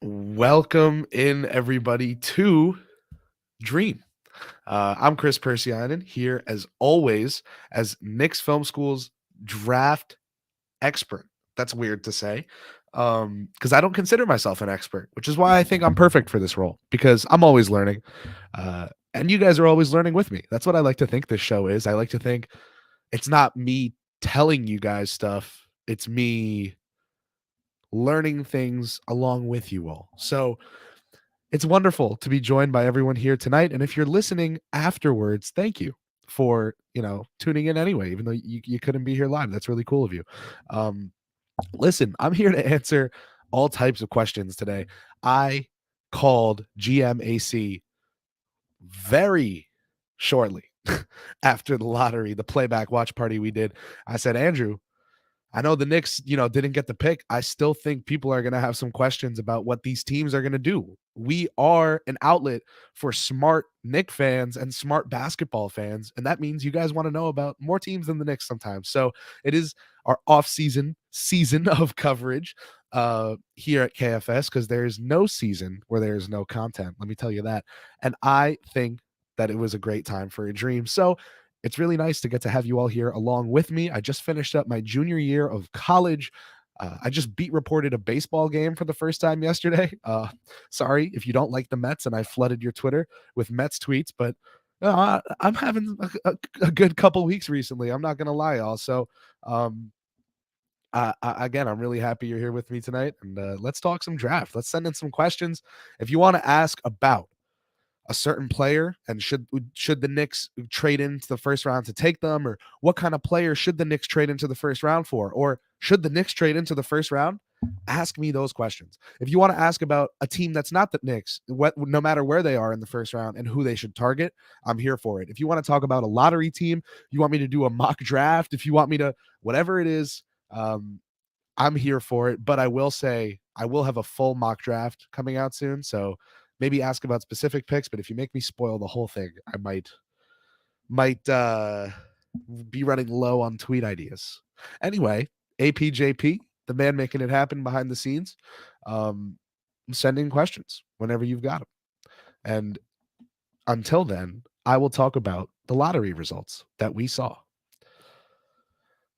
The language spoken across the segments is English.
Welcome in, everybody, to Dream. I'm Chris Persianen here, as always, as Knicks Film School's draft expert. That's weird to say because I don't consider myself an expert, which is why I think I'm perfect for this role because I'm always learning. And you guys are always learning with me. That's what I like to think this show is. I like to think it's not me telling you guys stuff, it's me learning things along with you all. So, it's wonderful to be joined by everyone here tonight. And if you're listening afterwards, thank you for, tuning in anyway, even though you couldn't be here live. That's really cool of you. Um, Listen, I'm here to answer all types of questions today. I called GMAC very shortly after the lottery, the playback watch party we did. I said, Andrew, I know the Knicks, didn't get the pick. I still think people are going to have some questions about what these teams are going to do. We are an outlet for smart Knicks fans and smart basketball fans, and that means you guys want to know about more teams than the Knicks sometimes. So it is our off-season season of coverage here at KFS because there is no season where there is no content. Let me tell you that. And I think that it was a great time for a dream. So it's really nice to get to have you all here along with me. I just finished up my junior year of college. I just beat reported a baseball game for the first time yesterday. Sorry if you don't like the Mets and I flooded your Twitter with Mets tweets, but I'm having a good couple weeks recently. I'm not going to lie, y'all. So, again, I'm really happy you're here with me tonight. And let's talk some draft. Let's send in some questions. If you want to ask about a certain player and should the Knicks trade into the first round to take them, or what kind of player should the Knicks trade into the first round for, or should the Knicks trade into the first round? Ask me those questions. If you want to ask about a team that's not the Knicks, no matter where they are in the first round and who they should target, I'm here for it. If you want to talk about a lottery team, you want me to do a mock draft, if you want me to, whatever it is, I'm here for it. But I will say I will have a full mock draft coming out soon. So maybe ask about specific picks. But if you make me spoil the whole thing, I might be running low on tweet ideas. Anyway, APJP, the man making it happen behind the scenes, sending questions whenever you've got them. And until then, I will talk about the lottery results that we saw.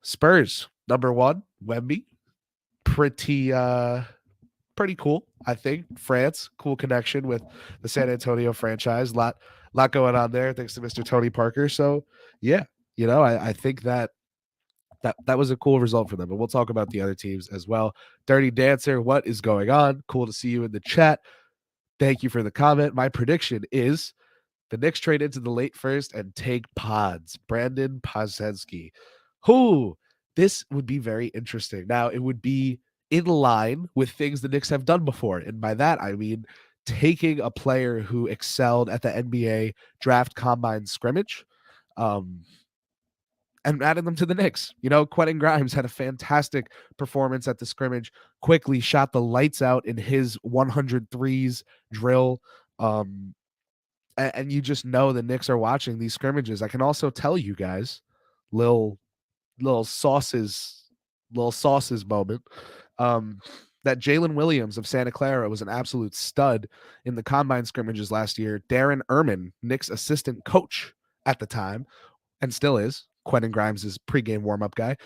Spurs, number one, Wemby, pretty cool, I think. France, cool connection with the San Antonio franchise. Lot going on there, thanks to Mr. Tony Parker. So yeah, I think that was a cool result for them. But we'll talk about the other teams as well. Dirty Dancer, what is going on? Cool to see you in the chat. Thank you for the comment. My prediction is the Knicks trade into the late first and take Pods. Brandon Podziemski. Who? This would be very interesting. Now, it would be in line with things the Knicks have done before. And by that, I mean taking a player who excelled at the NBA draft combine scrimmage and adding them to the Knicks. Quentin Grimes had a fantastic performance at the scrimmage, quickly shot the lights out in his 103s drill. And you just know the Knicks are watching these scrimmages. I can also tell you guys, little little sauces, little sauces moment. That Jalen Williams of Santa Clara was an absolute stud in the combine scrimmages last year. Darren Erman, Knicks assistant coach at the time, and still is, Quentin Grimes' pregame warm-up guy.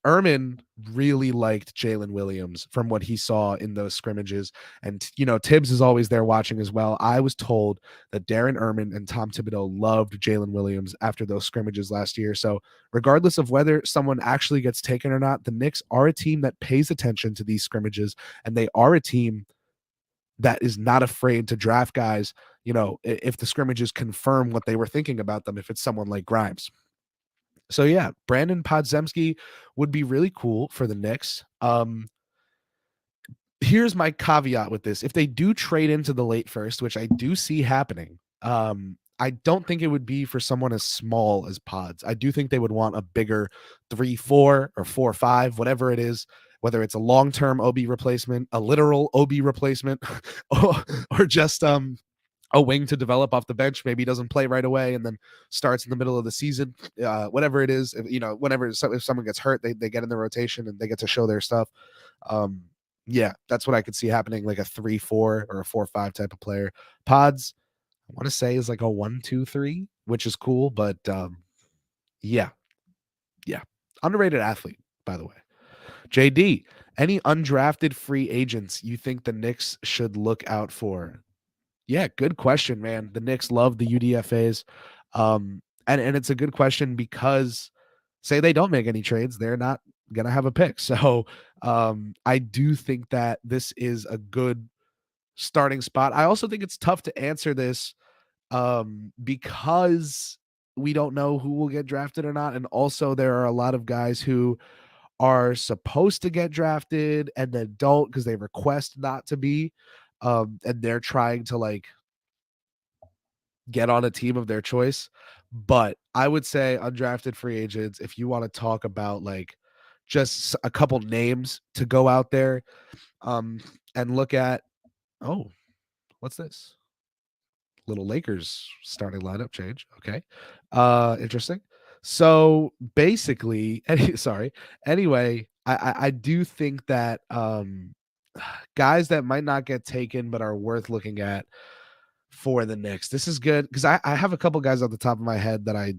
Erman really liked Jalen Williams from what he saw in those scrimmages. And, Tibbs is always there watching as well. I was told that Darren Erman and Tom Thibodeau loved Jalen Williams after those scrimmages last year. So regardless of whether someone actually gets taken or not, the Knicks are a team that pays attention to these scrimmages, and they are a team that is not afraid to draft guys, if the scrimmages confirm what they were thinking about them, if it's someone like Grimes. So yeah, Brandon Podziemski would be really cool for the Knicks. Here's my caveat with this. If they do trade into the late first, which I do see happening, I don't think it would be for someone as small as Pods. I do think they would want a bigger 3-4 or 4-5, whatever it is, whether it's a long-term OB replacement, a literal OB replacement, or just a wing to develop off the bench. Maybe he doesn't play right away and then starts in the middle of the season. Whatever it is, whenever if someone gets hurt, they get in the rotation and they get to show their stuff. Yeah, that's what I could see happening, like a 3-4 or a 4-5 type of player. Pods, I want to say is like a 1-2-3, which is cool, but yeah, yeah. Underrated athlete, by the way. JD, any undrafted free agents you think the Knicks should look out for? Yeah, good question, man. The Knicks love the UDFAs. And it's a good question because say they don't make any trades, they're not gonna have a pick. So I do think that this is a good starting spot. I also think it's tough to answer this because we don't know who will get drafted or not. And also there are a lot of guys who are supposed to get drafted and then don't because they request not to be. And they're trying to like get on a team of their choice. But I would say undrafted free agents, if you want to talk about like just a couple names to go out there and look at, oh, what's this? Little Lakers starting lineup change. Okay. Interesting. So basically, sorry. Anyway, I do think that guys that might not get taken but are worth looking at for the Knicks. This is good because I have a couple guys off the top of my head that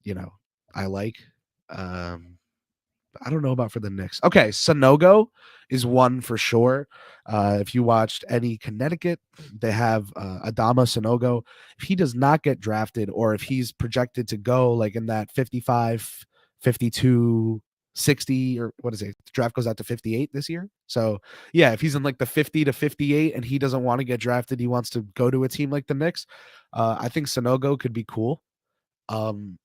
you know, I like. Um, I don't know about for the Knicks. Okay, Sanogo is one for sure. If you watched any Connecticut, they have Adama Sanogo. If he does not get drafted or if he's projected to go like in that 55, 52, 60, or what is it? The draft goes out to 58 this year. So yeah, if he's in like the 50 to 58 and he doesn't want to get drafted, he wants to go to a team like the Knicks. I think Sanogo could be cool. Um,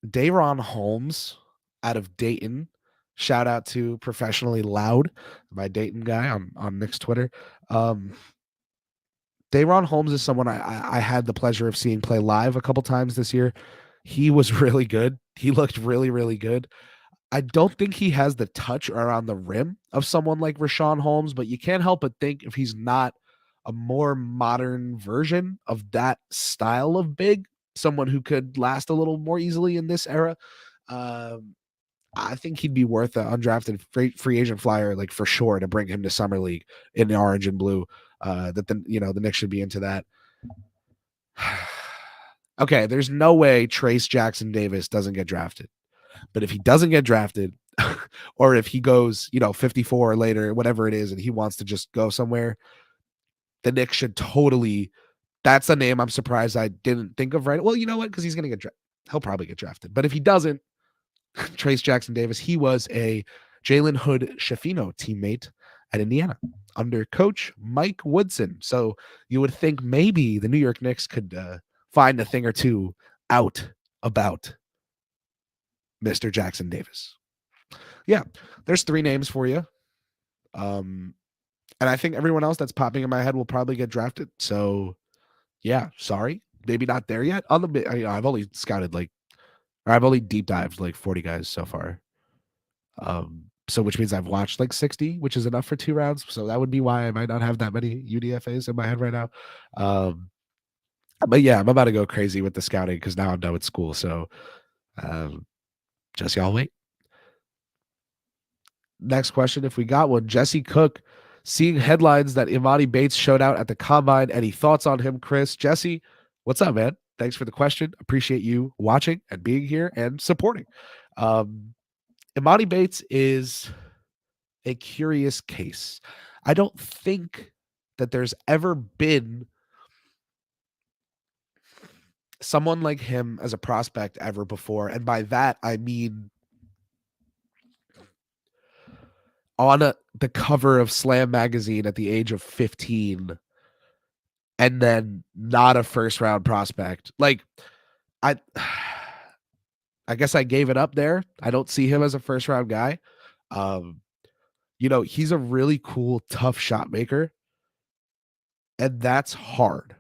Dayron Holmes out of Dayton. Shout out to Professionally Loud, my Dayton guy on Nick's Twitter. Dayron Holmes is someone I had the pleasure of seeing play live a couple times this year. He was really good. He looked really, really good. I don't think he has the touch around the rim of someone like Rashawn Holmes, but you can't help but think if he's not a more modern version of that style of big, someone who could last a little more easily in this era. Um, I think he'd be worth an undrafted free agent flyer, like for sure, to bring him to summer league in the orange and blue. That the Knicks should be into that. Okay, there's no way Trace Jackson Davis doesn't get drafted. But if he doesn't get drafted, or if he goes, 54 or later, whatever it is, and he wants to just go somewhere, the Knicks should totally. That's a name I'm surprised I didn't think of right. Well, you know what? Because he's going to get drafted. He'll probably get drafted. But if he doesn't, Trace Jackson Davis, he was a Jalen Hood Schifino teammate at Indiana under coach Mike Woodson. So you would think maybe the New York Knicks could find a thing or two out about Mr. Jackson Davis. Yeah, there's three names for you. And I think everyone else that's popping in my head will probably get drafted. So yeah, sorry. Maybe not there yet. I've only scouted I've only deep dived like 40 guys so far. So which means I've watched like 60, which is enough for 2 rounds. So that would be why I might not have that many UDFAs in my head right now. But yeah, I'm about to go crazy with the scouting because now I'm done with school. So just y'all wait. Next question, if we got one. Jesse Cook, seeing headlines that Imani Bates showed out at the combine. Any thoughts on him, Chris? Jesse, what's up, man? Thanks for the question. Appreciate you watching and being here and supporting. Imani Bates is a curious case. I don't think that there's ever been someone like him as a prospect ever before. And by that, I mean on the cover of Slam magazine at the age of 15 and then not a first round prospect. Like I I guess I gave it up there. I don't see him as a first round guy. He's a really cool, tough shot maker. And that's hard.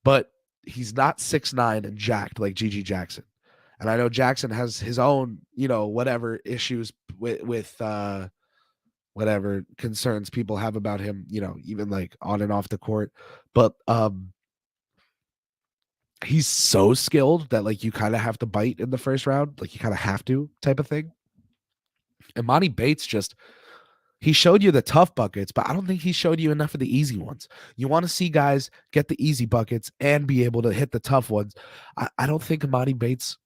But he's not 6'9" and jacked like Gigi Jackson. And I know Jackson has his own, whatever issues with whatever concerns people have about him, even like on and off the court. But he's so skilled that like you kind of have to bite in the first round, like you kind of have to type of thing. And Monty Bates just He showed you the tough buckets, but I don't think he showed you enough of the easy ones. You want to see guys get the easy buckets and be able to hit the tough ones. I don't think Amani Bates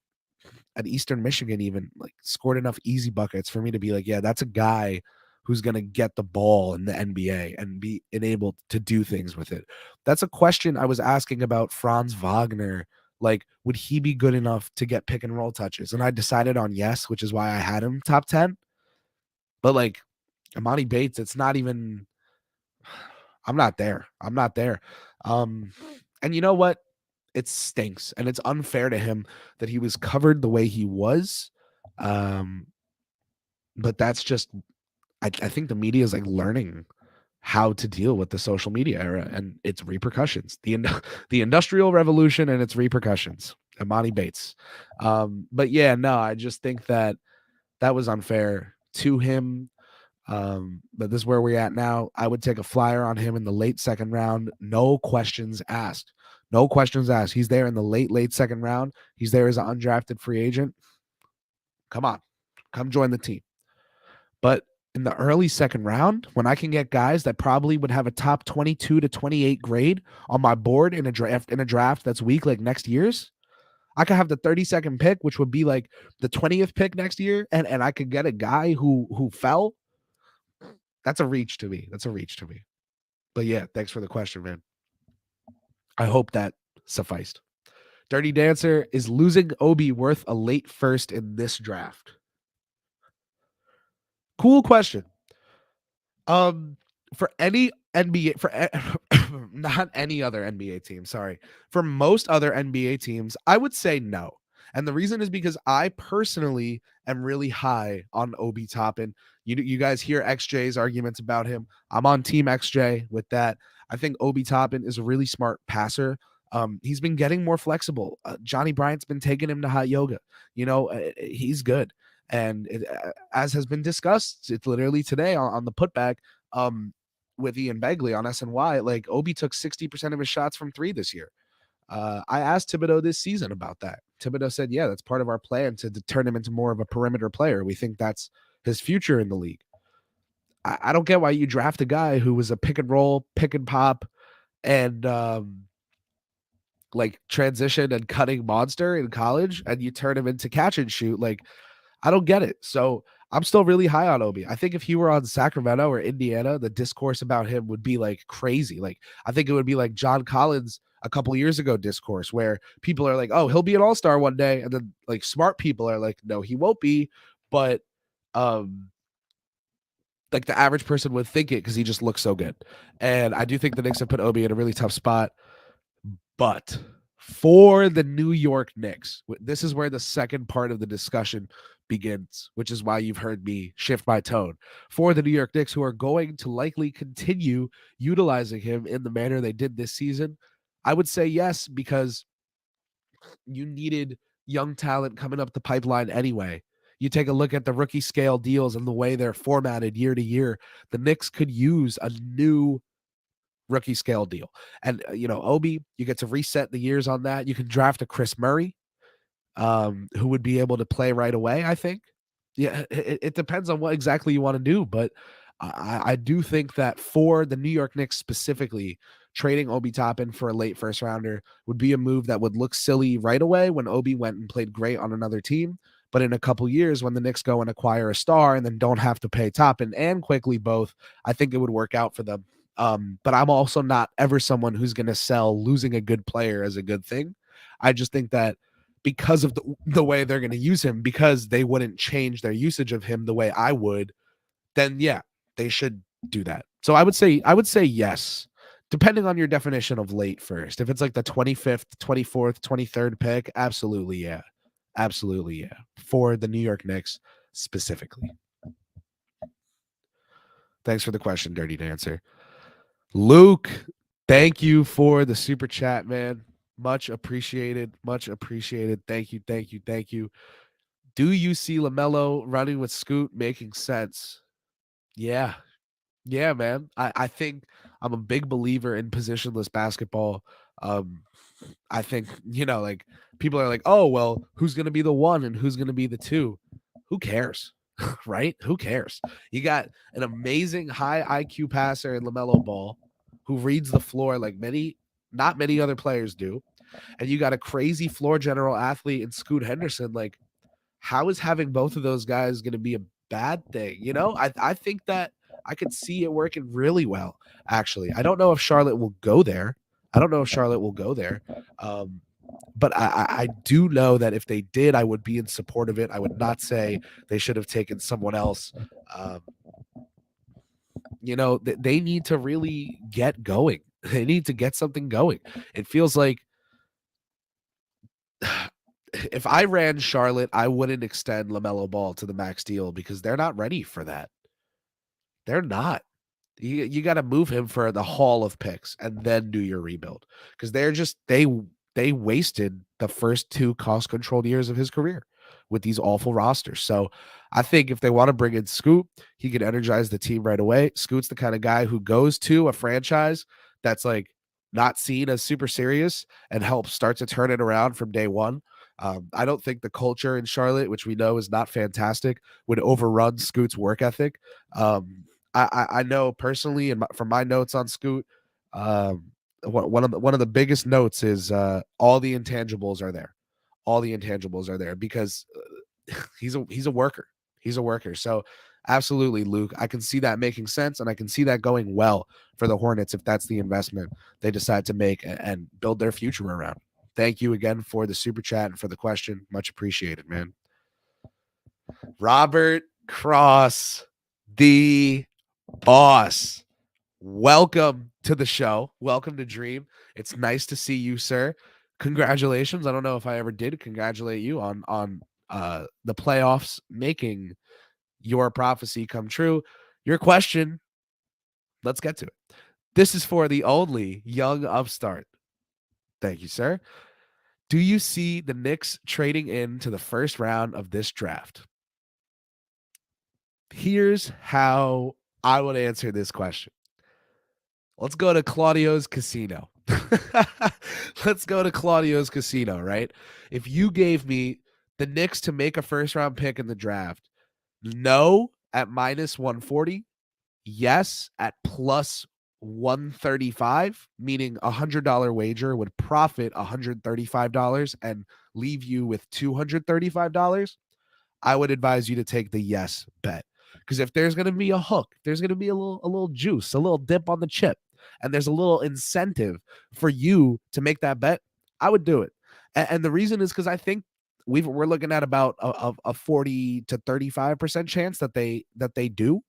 at Eastern Michigan even like scored enough easy buckets for me to be like, yeah, that's a guy who's going to get the ball in the NBA and be enabled to do things with it. That's a question I was asking about Franz Wagner. Like, would he be good enough to get pick and roll touches? And I decided on yes, which is why I had him top 10. But like Amani Bates, it's not even, I'm not there. I'm not there. Um, and you know what? It stinks and it's unfair to him that he was covered the way he was. Um, but that's just, I think the media is like learning how to deal with the social media era and its repercussions, the industrial revolution and its repercussions. Amani Bates. But yeah, no, I just think that that was unfair to him. But this is where we're at now. I would take a flyer on him in the late second round. No questions asked. No questions asked. He's there in the late second round. He's there as an undrafted free agent. Come on, come join the team. But in the early second round, when I can get guys that probably would have a top 22 to 28 grade on my board in a draft that's weak like next year's, I could have the 32nd pick, which would be like the 20th pick next year, and I could get a guy who fell. That's a reach to me. That's a reach to me. But yeah, thanks for the question, man. I hope that sufficed. Dirty Dancer, is losing Obi worth a late first in this draft? Cool question. For any NBA, not any other NBA team, sorry. For most other NBA teams, I would say no. And the reason is because I personally am really high on Obi Toppin. You guys hear XJ's arguments about him. I'm on Team XJ with that. I think Obi Toppin is a really smart passer. He's been getting more flexible. Johnny Bryant's been taking him to hot yoga. He's good. And as has been discussed, it's literally today on the putback with Ian Begley on SNY, like Obi took 60% of his shots from three this year. I asked Thibodeau this season about that. Thibodeau said, yeah, that's part of our plan to turn him into more of a perimeter player. We think that's his future in the league. I don't get why you draft a guy who was a pick and roll, pick and pop, and like transition and cutting monster in college, and you turn him into catch and shoot. Like, I don't get it. So I'm still really high on Obi. I think if he were on Sacramento or Indiana, the discourse about him would be like crazy. Like, I think it would be like John Collins a couple years ago discourse where people are like, oh, he'll be an all-star one day. And then like smart people are like, no, he won't be. But like the average person would think it because he just looks so good. And I do think the Knicks have put Obi in a really tough spot. But for the New York Knicks, this is where the second part of the discussion begins, which is why you've heard me shift my tone. For the New York Knicks, who are going to likely continue utilizing him in the manner they did this season, I would say yes, because you needed young talent coming up the pipeline anyway. You take a look at the rookie scale deals and the way they're formatted year to year, the Knicks could use a new rookie scale deal. And Obi, you get to reset the years on that. You can draft a Chris Murray, who would be able to play right away, I think. Yeah, it depends on what exactly you want to do, but I do think that for the New York Knicks specifically, trading Obi Toppin for a late first rounder would be a move that would look silly right away when Obi went and played great on another team. But in a couple years, when the Knicks go and acquire a star and then don't have to pay Toppin and quickly both, I think it would work out for them. But I'm also not ever someone who's going to sell losing a good player as a good thing. I just think that because of the way they're going to use him, because they wouldn't change their usage of him the way I would, then yeah, they should do that. So I would say yes, depending on your definition of late first. If it's like the 25th, 24th, 23rd pick, absolutely yeah. Absolutely yeah. For the New York Knicks specifically. Thanks for the question, Dirty Dancer. Luke, thank you for the super chat, man. Much appreciated. Much appreciated. Thank you. Thank you. Thank you. Do you see LaMelo running with Scoot making sense? Yeah. Yeah, man. I think I'm a big believer in positionless basketball. I think, like people are like, oh, well, who's going to be the one and who's going to be the two? Who cares? right? Who cares? You got an amazing high IQ passer in LaMelo Ball who reads the floor like not many other players do. And you got a crazy floor general athlete in Scoot Henderson. Like, how is having both of those guys going to be a bad thing? I think that I could see it working really well, actually. I don't know if Charlotte will go there. Um, but I do know that if they did, I would be in support of it. I would not say they should have taken someone else. Um, they need to really get going. They need to get something going. It feels like if I ran Charlotte, I wouldn't extend LaMelo Ball to the max deal because they're not ready for that. They're not. You got to move him for the haul of picks and then do your rebuild because they wasted the first 2 cost controlled years of his career with these awful rosters. So I think if they want to bring in Scoot, he can energize the team right away. Scoot's the kind of guy who goes to a franchise that's like not seen as super serious and helps start to turn it around from day one. I don't think the culture in Charlotte, which we know is not fantastic, would overrun Scoot's work ethic. I know personally, and from my notes on Scoot, one of the biggest notes is all the intangibles are there. All the intangibles are there because he's a worker. He's a worker. So absolutely, Luke, I can see that making sense, and I can see that going well for the Hornets if that's the investment they decide to make and build their future around. Thank you again for the super chat and for the question. Much appreciated, man. Robert Cross, the boss. Welcome to the show. Welcome to Dream. It's nice to see you, sir. Congratulations. I don't know if I ever did congratulate you on the playoffs making your prophecy come true. Your question, let's get to it. This is for the only young upstart. Thank you, sir. Do you see the Knicks trading into the first round of this draft? Here's how I would answer this question. Let's go to Claudio's Casino. Let's go to Claudio's Casino, right? If you gave me the Knicks to make a first round pick in the draft, no at minus 140, yes at plus 135, meaning $100 wager would profit $135 and leave you with $235, I would advise you to take the yes bet. Because if there's going to be a hook, there's going to be a little juice, a little dip on the chip, and there's a little incentive for you to make that bet, I would do it. And the reason is because I think we're looking at about a 40 to 35% chance that they do.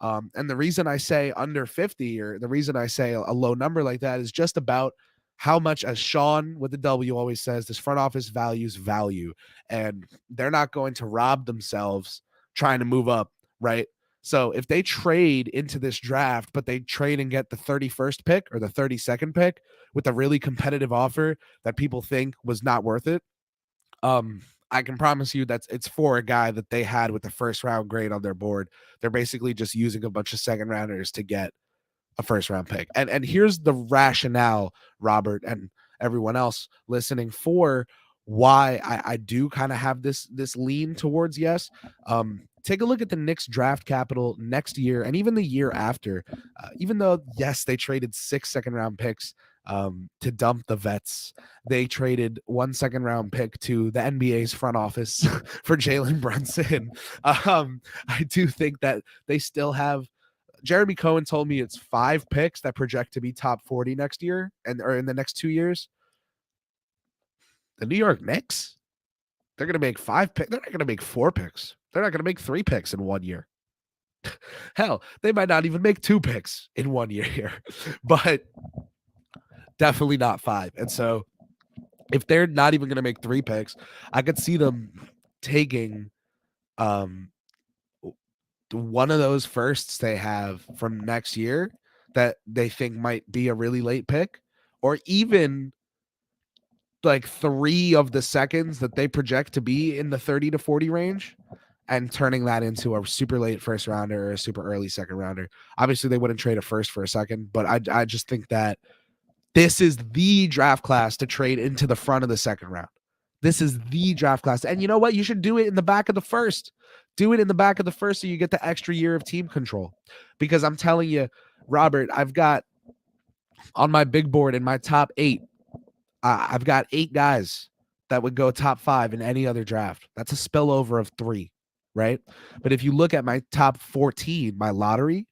And the reason I say under 50, or the reason I say a low number like that, is just about how much, as Sean with the W always says, this front office values value, and they're not going to rob themselves trying to move up, right? So if they trade into this draft, but they trade and get the 31st pick or the 32nd pick with a really competitive offer that people think was not worth it, I can promise you that it's for a guy that they had with the first round grade on their board. They're basically just using a bunch of second rounders to get a first round pick. And here's the rationale, Robert, and everyone else listening, for why I do kind of have this lean towards yes. Take a look at the Knicks draft capital next year and even the year after. Even though, yes, they traded 6 second round picks to dump the vets. They traded 1 second round pick to the NBA's front office for Jalen Brunson. I do think that they still have. Jeremy Cohen told me it's 5 picks that project to be top 40 next year or in the next 2 years. The New York Knicks, they're going to make 5 picks. They're not going to make 4 picks. They're not going to make 3 picks in 1 year. Hell, they might not even make 2 picks in 1 year here, but definitely not 5. And so if they're not even going to make 3 picks, I could see them taking one of those firsts they have from next year that they think might be a really late pick, or even like 3 of the seconds that they project to be in the 30 to 40 range, and turning that into a super late first rounder or a super early second rounder. Obviously, they wouldn't trade a first for a second, but I just think that this is the draft class to trade into the front of the second round. This is the draft class. And you know what? You should do it in the back of the first. Do it in the back of the first so you get the extra year of team control. Because I'm telling you, Robert, I've got on my big board in my top 8, I've got 8 guys that would go top 5 in any other draft. That's a spillover of 3, right? But if you look at my top 14, my lottery,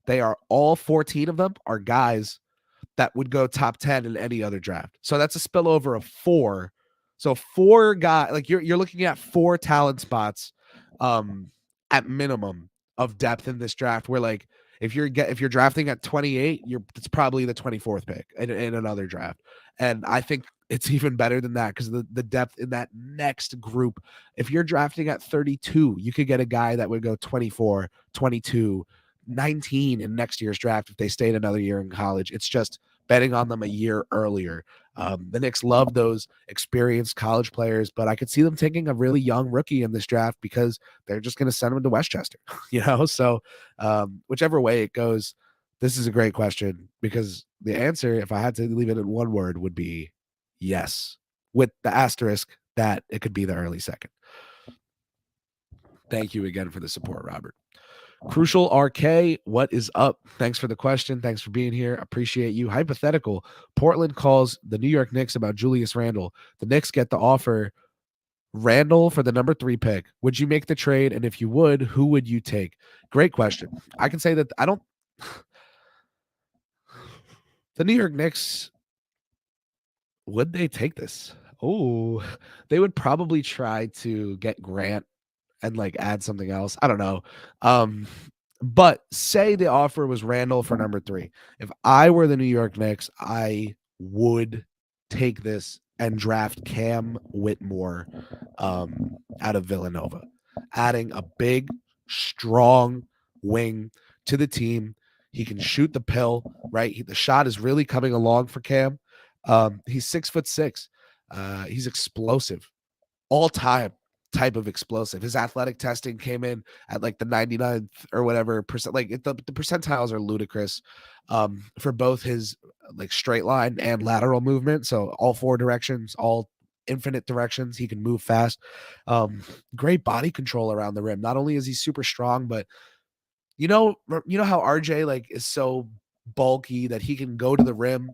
they are all 14 of them are guys that would go top 10 in any other draft. So that's a spillover of 4. So 4 guys, like you're looking at 4 talent spots at minimum of depth in this draft where like if you're drafting at 28, it's probably the 24th pick in another draft. And I think it's even better than that because the depth in that next group. If you're drafting at 32, you could get a guy that would go 24, 22, 19 in next year's draft if they stayed another year in college. It's just betting on them a year earlier. The Knicks love those experienced college players, but I could see them taking a really young rookie in this draft because they're just going to send him to Westchester, So whichever way it goes, this is a great question because the answer, if I had to leave it in one word, would be yes, with the asterisk that it could be the early second. Thank you again for the support, Robert. Crucial RK, what is up? Thanks for the question. Thanks for being here. Appreciate you. Hypothetical. Portland calls the New York Knicks about Julius Randle. The Knicks get the offer. Randle for the number 3 pick. Would you make the trade? And if you would, who would you take? Great question. I can say that I don't. The New York Knicks, would they take this? Oh, they would probably try to get Grant and like add something else. I don't know. But say the offer was Randle for number 3. If I were the New York Knicks, I would take this and draft Cam Whitmore out of Villanova, adding a big, strong wing to the team. He can shoot the pill, right? The shot is really coming along for Cam. He's 6'6". He's explosive, all time type of explosive. His athletic testing came in at like the 99th or whatever percent. Like the percentiles are ludicrous for both his like straight line and lateral movement. So all 4 directions, all infinite directions. He can move fast. Great body control around the rim. Not only is he super strong, but you know how RJ like is so bulky that he can go to the rim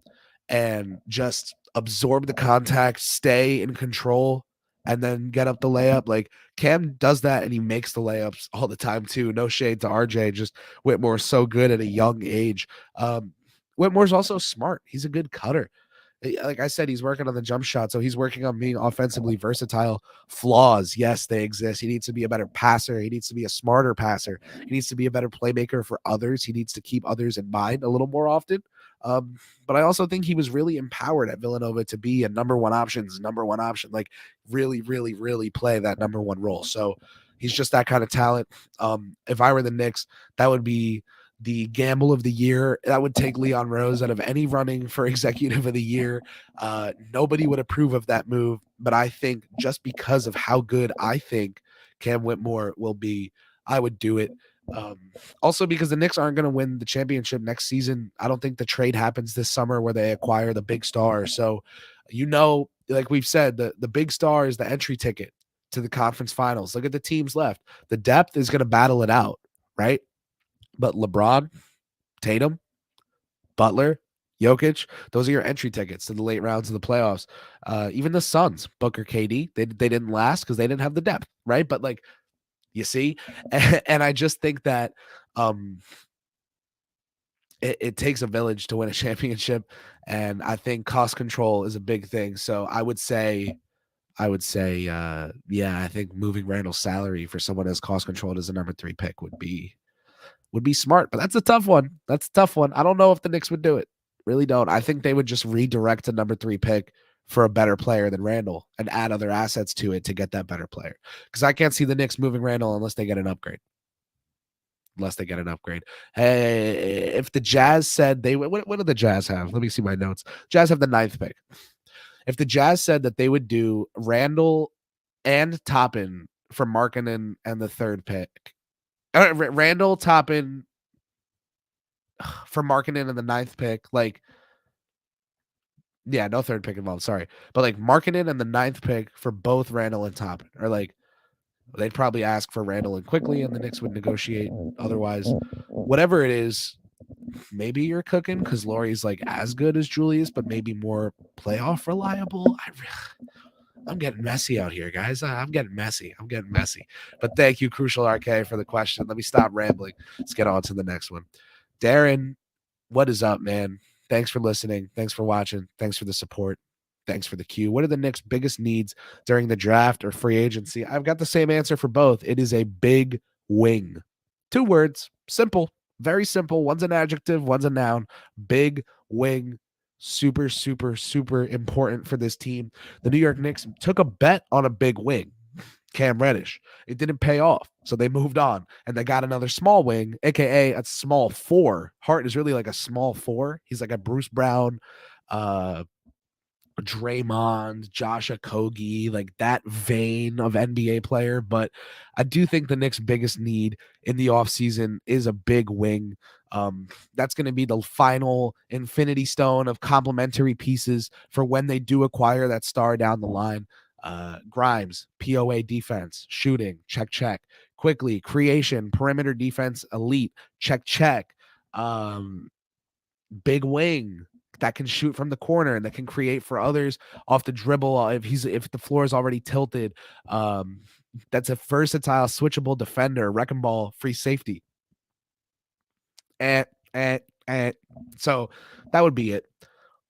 and just absorb the contact, stay in control, and then get up the layup. Like Cam does that and he makes the layups all the time too. No shade to RJ, just Whitmore's so good at a young age. Whitmore's also smart. He's a good cutter. Like I said, he's working on the jump shot, so he's working on being offensively versatile. Flaws, yes, they exist. He needs to be a better passer. He needs to be a smarter passer. He needs to be a better playmaker for others. He needs to keep others in mind a little more often. But I also think he was really empowered at Villanova to be a number one option, like really, really, really play that number 1 role. So he's just that kind of talent. If I were the Knicks, that would be the gamble of the year. That would take Leon Rose out of any running for executive of the year. Nobody would approve of that move, but I think just because of how good I think Cam Whitmore will be, I would do it. Also because the Knicks aren't going to win the championship next season. I don't think the trade happens this summer where they acquire the big star. So, like we've said, the big star is the entry ticket to the conference finals. Look at the teams left. The depth is going to battle it out, right? But LeBron, Tatum, Butler, Jokic, those are your entry tickets to the late rounds of the playoffs. Even the Suns, Booker, KD, they didn't last because they didn't have the depth, right? But like, you see, and I just think that it takes a village to win a championship, and I think cost control is a big thing. So I would say, I think moving Randall's salary for someone as cost controlled as a number 3 pick would be smart, but that's a tough one. I don't know if the Knicks would do it. Really don't. I think they would just redirect a number 3 pick for a better player than Randall and add other assets to it to get that better player. Because I can't see the Knicks moving Randall unless they get an upgrade. Hey, if the Jazz said what do the Jazz have? Let me see my notes. Jazz have the 9th pick. If the Jazz said that they would do Randall and Toppin for Markkanen and the 3rd pick, Randall, Toppin for Markkanen in the 9th pick, like, yeah, no 3rd pick involved. Sorry, but like Markkanen and the 9th pick for both Randall and Toppin, or like They'd probably ask for Randall and quickly, and the Knicks would negotiate otherwise. Whatever it is, maybe you're cooking because Laurie's like as good as Julius, but maybe more playoff reliable. I'm getting messy out here, guys. I'm getting messy. But thank you, Crucial RK, for the question. Let me stop rambling. Let's get on to the next one. Darren, what is up, man? Thanks for listening. Thanks for watching. Thanks for the support. Thanks for the cue. What are the Knicks' biggest needs during the draft or free agency? I've got the same answer for both. It is a big wing. 2 words. Simple. Very simple. One's an adjective, one's a noun. Big wing. Super, super, super important for this team. The New York Knicks took a bet on a big wing, Cam Reddish. It didn't pay off, so they moved on, and they got another small wing, aka a small 4. Hart is really like a small 4. He's like a Bruce Brown, Draymond, Josh Okogie, like that vein of NBA player. But I do think the Knicks' biggest need in the offseason is a big wing. That's going to be the final infinity stone of complementary pieces for when they do acquire that star down the line. Grimes, POA defense, shooting, check. Quickly, creation, perimeter defense, elite, check. Big wing that can shoot from the corner and that can create for others off the dribble if the floor is already tilted. That's a versatile, switchable defender, wrecking ball, free safety. And so that would be it.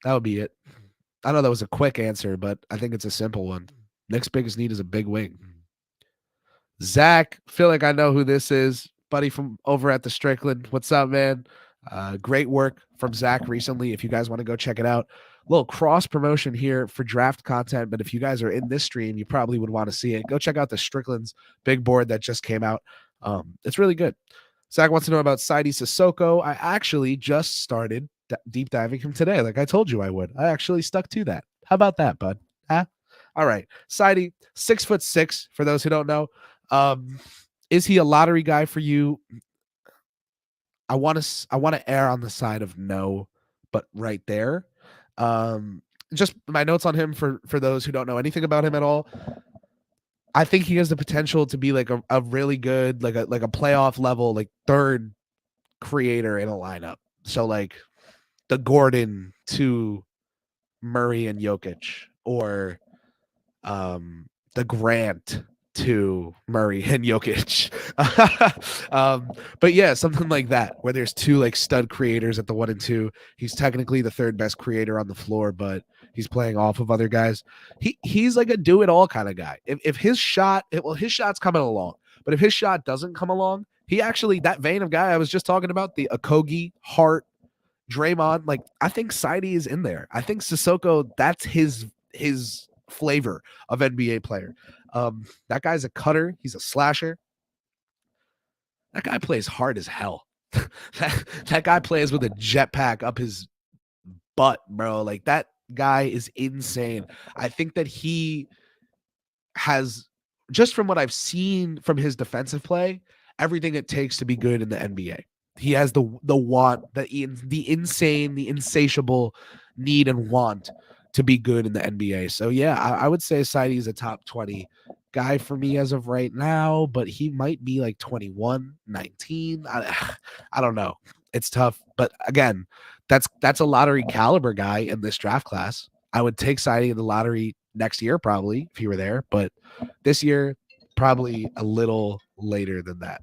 I know that was a quick answer, but I think it's a simple one. Next biggest need is a big wing. Zach, feel like I know who this is. Buddy from over at the Strickland. What's up, man? Great work from Zach recently. If you guys want to go check it out, a little cross promotion here for draft content. But if you guys are in this stream, you probably would want to see it. Go check out the Strickland's big board that just came out. It's really good. Zach wants to know about Saidi Sissoko. I actually just started deep diving him today, like I told you I would. I actually stuck to that. How about that, bud? Huh? All right, Saidi, 6'6", for those who don't know. Is he a lottery guy for you? I want to err on the side of no, but right there. Just my notes on him for those who don't know anything about him at all. I think he has the potential to be like a really good, like a playoff level, like third creator in a lineup. So like the Gordon to Murray and Jokic, or the Grant to Murray and Jokic. But yeah, something like that, where there's 2 like stud creators at the 1 and 2. He's technically the 3rd best creator on the floor, but he's playing off of other guys. He's like a do it all kind of guy. If his shot's coming along, but if his shot doesn't come along, he actually, that vein of guy I was just talking about, the Okogie, Hart, Draymond, like I think Saidi is in there. I think Sissoko, that's his flavor of NBA player. That guy's a cutter. He's a slasher. That guy plays hard as hell. that guy plays with a jetpack up his butt, bro. Like that guy is insane. I think that he has, just from what I've seen from his defensive play, everything it takes to be good in the NBA. He has the want, the insane, the insatiable need and want to be good in the NBA. So yeah, I would say Saidi is a top 20 guy for me as of right now, but he might be like 21, 19. I don't know. It's tough. But again, that's a lottery caliber guy in this draft class. I would take Saidi in the lottery next year, probably, if he were there. But this year, probably a little later than that.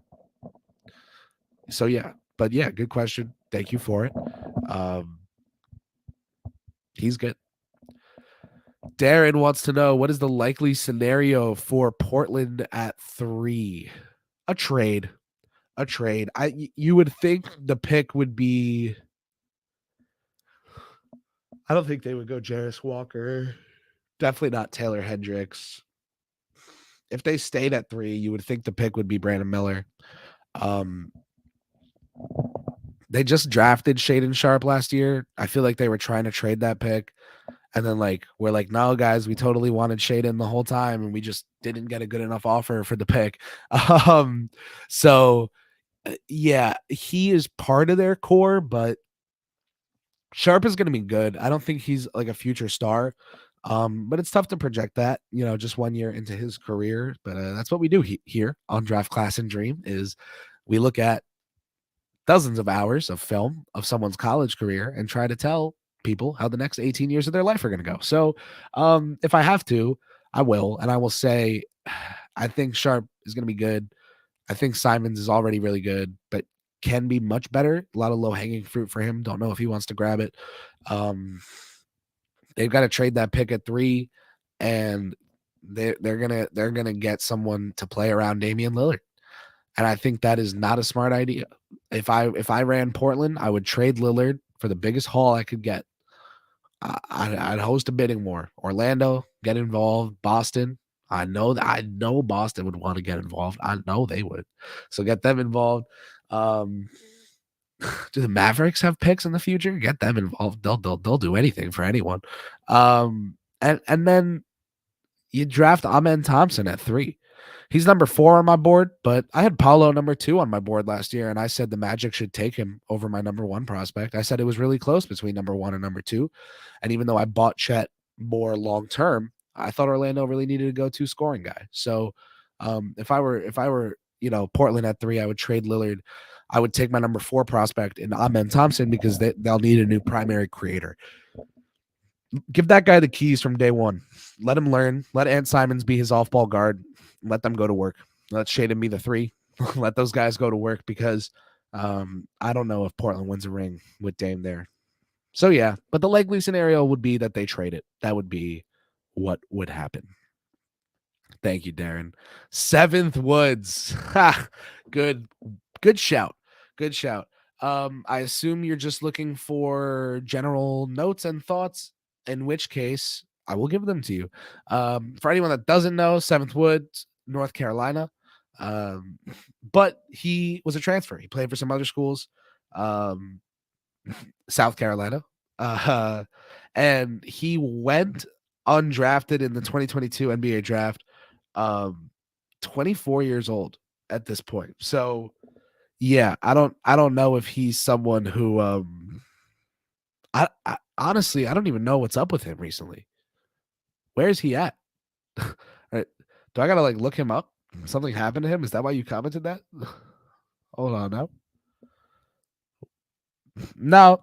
So yeah, but yeah, good question. Thank you for it. He's good. Darren wants to know, what is the likely scenario for Portland at 3? A trade. You would think the pick would be, I don't think they would go Jarris Walker. Definitely not Taylor Hendricks. If they stayed at 3, you would think the pick would be Brandon Miller. They just drafted Shaedon Sharpe last year. I feel like they were trying to trade that pick. And then we're like, no, guys, we totally wanted Shaedon the whole time, and we just didn't get a good enough offer for the pick. So yeah, he is part of their core, but Sharpe is going to be good. I don't think he's like a future star. But it's tough to project that, just 1 year into his career. But that's what we do here on Draft Class and Dream is we look at dozens of hours of film of someone's college career and try to tell people how the next 18 years of their life are going to go. So if I have to, I will. And I will say, I think Sharp is going to be good. I think Simons is already really good, but can be much better. A lot of low hanging fruit for him. Don't know if he wants to grab it. They've got to trade that pick at 3, and they're gonna get someone to play around Damian Lillard. And I think that is not a smart idea. If I ran Portland, I would trade Lillard for the biggest haul I could get. I'd host a bidding war. Orlando, get involved. Boston, I know Boston would want to get involved. I know they would. So get them involved. Do the Mavericks have picks in the future? Get them involved. They'll do anything for anyone. And then you draft Amen Thompson at 3. He's number 4 on my board, but I had Paolo number 2 on my board last year, and I said the Magic should take him over my number 1 prospect. I said it was really close between number 1 and number 2. And even though I bought Chet more long term, I thought Orlando really needed a go-to scoring guy. So if I were Portland at 3, I would trade Lillard. I would take my number 4 prospect in Amen Thompson because they'll need a new primary creator. Give that guy the keys from day one. Let him learn. Let Ant Simons be his off-ball guard. Let them go to work. Let Shaden be the 3. Let those guys go to work because I don't know if Portland wins a ring with Dame there. So, yeah. But the likely scenario would be that they trade it. That would be what would happen. Thank you, Darren. 7th Woods. Good shout. Good shout. I assume you're just looking for general notes and thoughts, in which case I will give them to you. For anyone that doesn't know, 7th Woods, North Carolina. But he was a transfer. He played for some other schools, South Carolina. And he went undrafted in the 2022 NBA draft. 24 years old at this point. So yeah, I don't know if he's someone who I honestly I don't even know what's up with him recently. Where is he at? Right. Do I gotta look him up? Something happened to him? Is that why you commented that? Hold on now.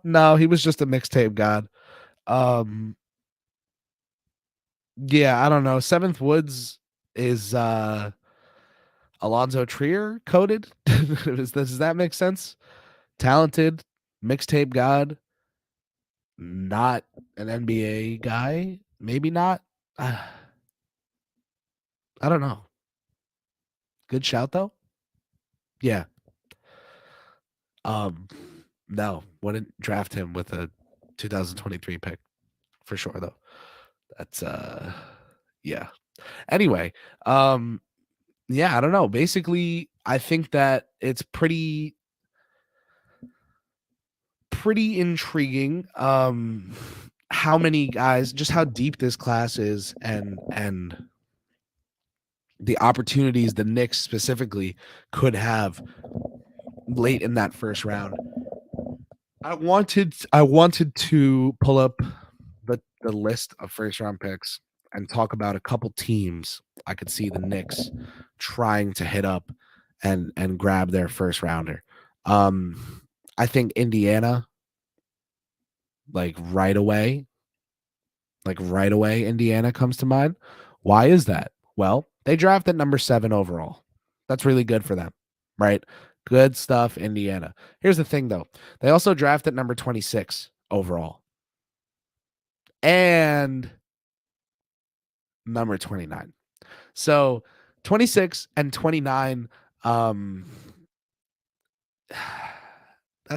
No, he was just a mixtape god. Yeah, I don't know. 7th Woods is Alonzo Trier coded. Does that make sense? Talented, mixtape god, not an NBA guy. Maybe not. I don't know. Good shout though. Yeah. No, wouldn't draft him with a 2023 pick for sure though. That's yeah. Anyway, yeah, I don't know. Basically, I think that it's pretty intriguing how many guys, just how deep this class is and the opportunities the Knicks specifically could have late in that first round. I wanted to pull up the list of first round picks and talk about a couple teams I could see the Knicks trying to hit up and grab their first rounder. I think Indiana, right away, Indiana comes to mind. Why is that? Well, they drafted number 7 overall. That's really good for them, right? Good stuff, Indiana. Here's the thing, though. They also drafted number 26 overall and number 29. So 26 and 29, that's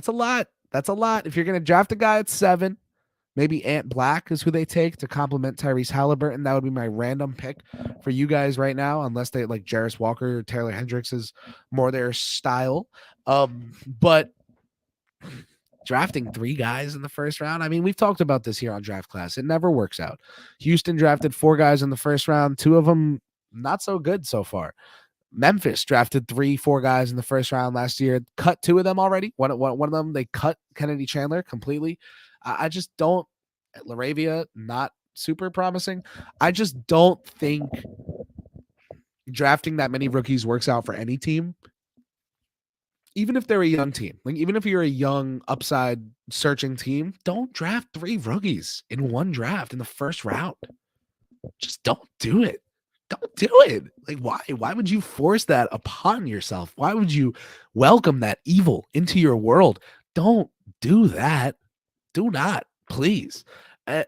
a lot. That's a lot. If you're going to draft a guy at 7, maybe Ant Black is who they take to complement Tyrese Halliburton. That would be my random pick for you guys right now, unless they like Jarris Walker or Taylor Hendricks is more their style. But drafting 3 guys in the first round, I mean, we've talked about this here on Draft Class. It never works out. Houston drafted 4 guys in the first round. 2 of them not so good so far. Memphis drafted 3-4 guys in the first round last year. Cut 2 of them already. One of them, they cut Kennedy Chandler completely. I just don't. Laravia, not super promising. I just don't think drafting that many rookies works out for any team, even if they're a young team. Like, even if you're a young upside searching team, don't draft 3 rookies in one draft in the first round. Just don't do it. Don't do it. Like, why? Why would you force that upon yourself? Why would you welcome that evil into your world? Don't do that. Do not, please. Uh,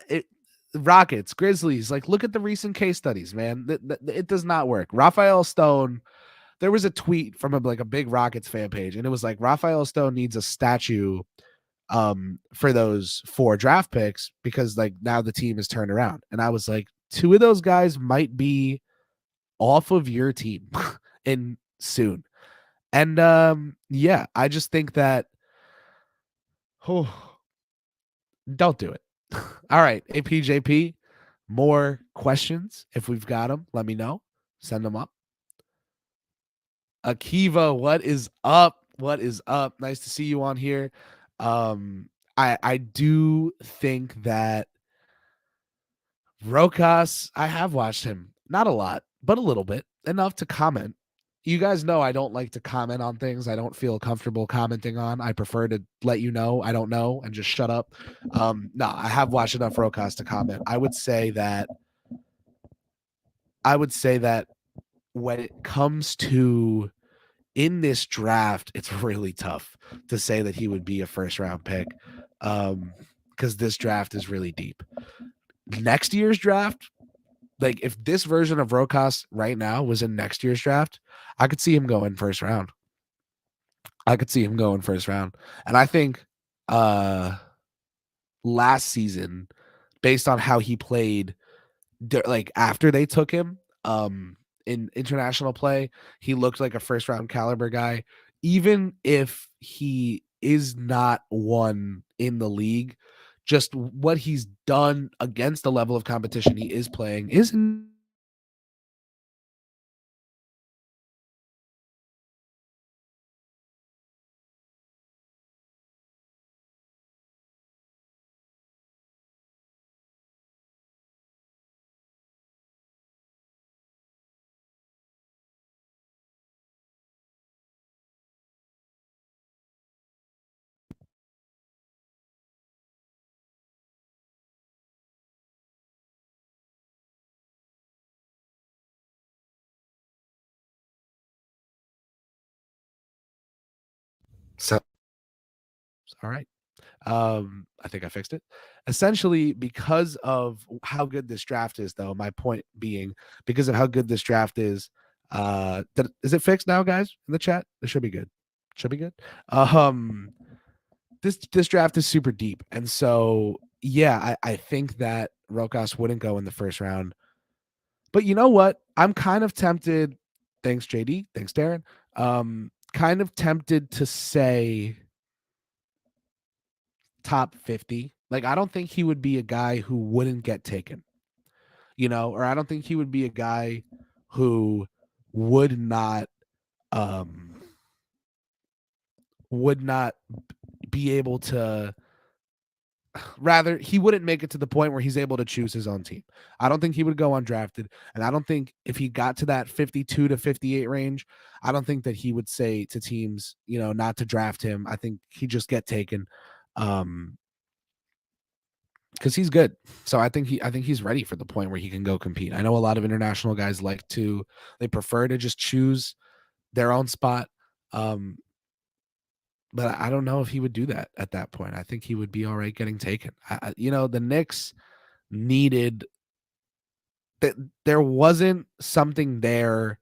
it, Rockets, Grizzlies, like, look at the recent case studies, man. It does not work. Raphael Stone, there was a tweet from like a big Rockets fan page, and it was like Raphael Stone needs a statue for those 4 draft picks because like now the team is turned around. And I was like, 2 of those guys might be off of your team in soon. And yeah, I just think that don't do it. All right, APJP, more questions. If we've got them, let me know. Send them up. Akiva, what is up? What is up? Nice to see you on here. I do think that Rokas, I have watched him. Not a lot, but a little bit. Enough to comment. You guys know I don't like to comment on things I don't feel comfortable commenting on. I prefer to let you know I don't know and just shut up. No, I have watched enough Rokas to comment. I would say that when it comes to in this draft, it's really tough to say that he would be a first round pick because this draft is really deep. Next year's draft, like if this version of Rokas right now was in next year's draft, I could see him going first round. And I think last season, based on how he played, like after they took him in international play, he looked like a first round caliber guy. Even if he is not one in the league, just what he's done against the level of competition he is playing isn't. So, all right. I think I fixed it. Essentially, because of how good this draft is, though, my point being, because of how good this draft is, is it fixed now, guys? In the chat? It should be good. Should be good. This draft is super deep. And so yeah, I think that Rokas wouldn't go in the first round. But you know what? I'm kind of tempted. Thanks, JD. Thanks, Darren. Kind of tempted to say top 50. Like, I don't think he would be a guy who wouldn't get taken, or I don't think he would be a guy who would not would not be able to, rather he wouldn't make it to the point where he's able to choose his own team. I don't think he would go undrafted, and I don't think if he got to that 52 to 58 range, I don't think that he would say to teams, not to draft him. I think he'd just get taken. Because he's good. So I think he's ready for the point where he can go compete. I know a lot of international guys they prefer to just choose their own spot. But I don't know if he would do that at that point. I think he would be all right getting taken. The Knicks needed that. There wasn't something there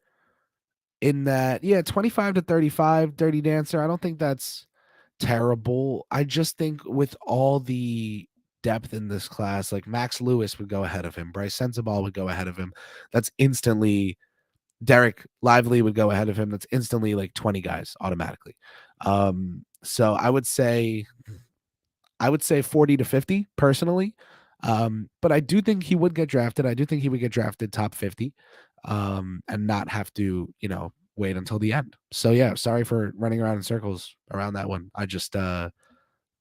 in that. Yeah, 25 to 35, Dirty Dancer. I don't think that's terrible. I just think with all the depth in this class, like Max Lewis would go ahead of him, Bryce Sensabaugh would go ahead of him. That's instantly Derek Lively would go ahead of him. That's instantly like 20 guys automatically. So I would say 40 to 50 personally. But I do think he would get drafted. I do think he would get drafted top 50 and not have to, wait until the end. So yeah, sorry for running around in circles around that one. I just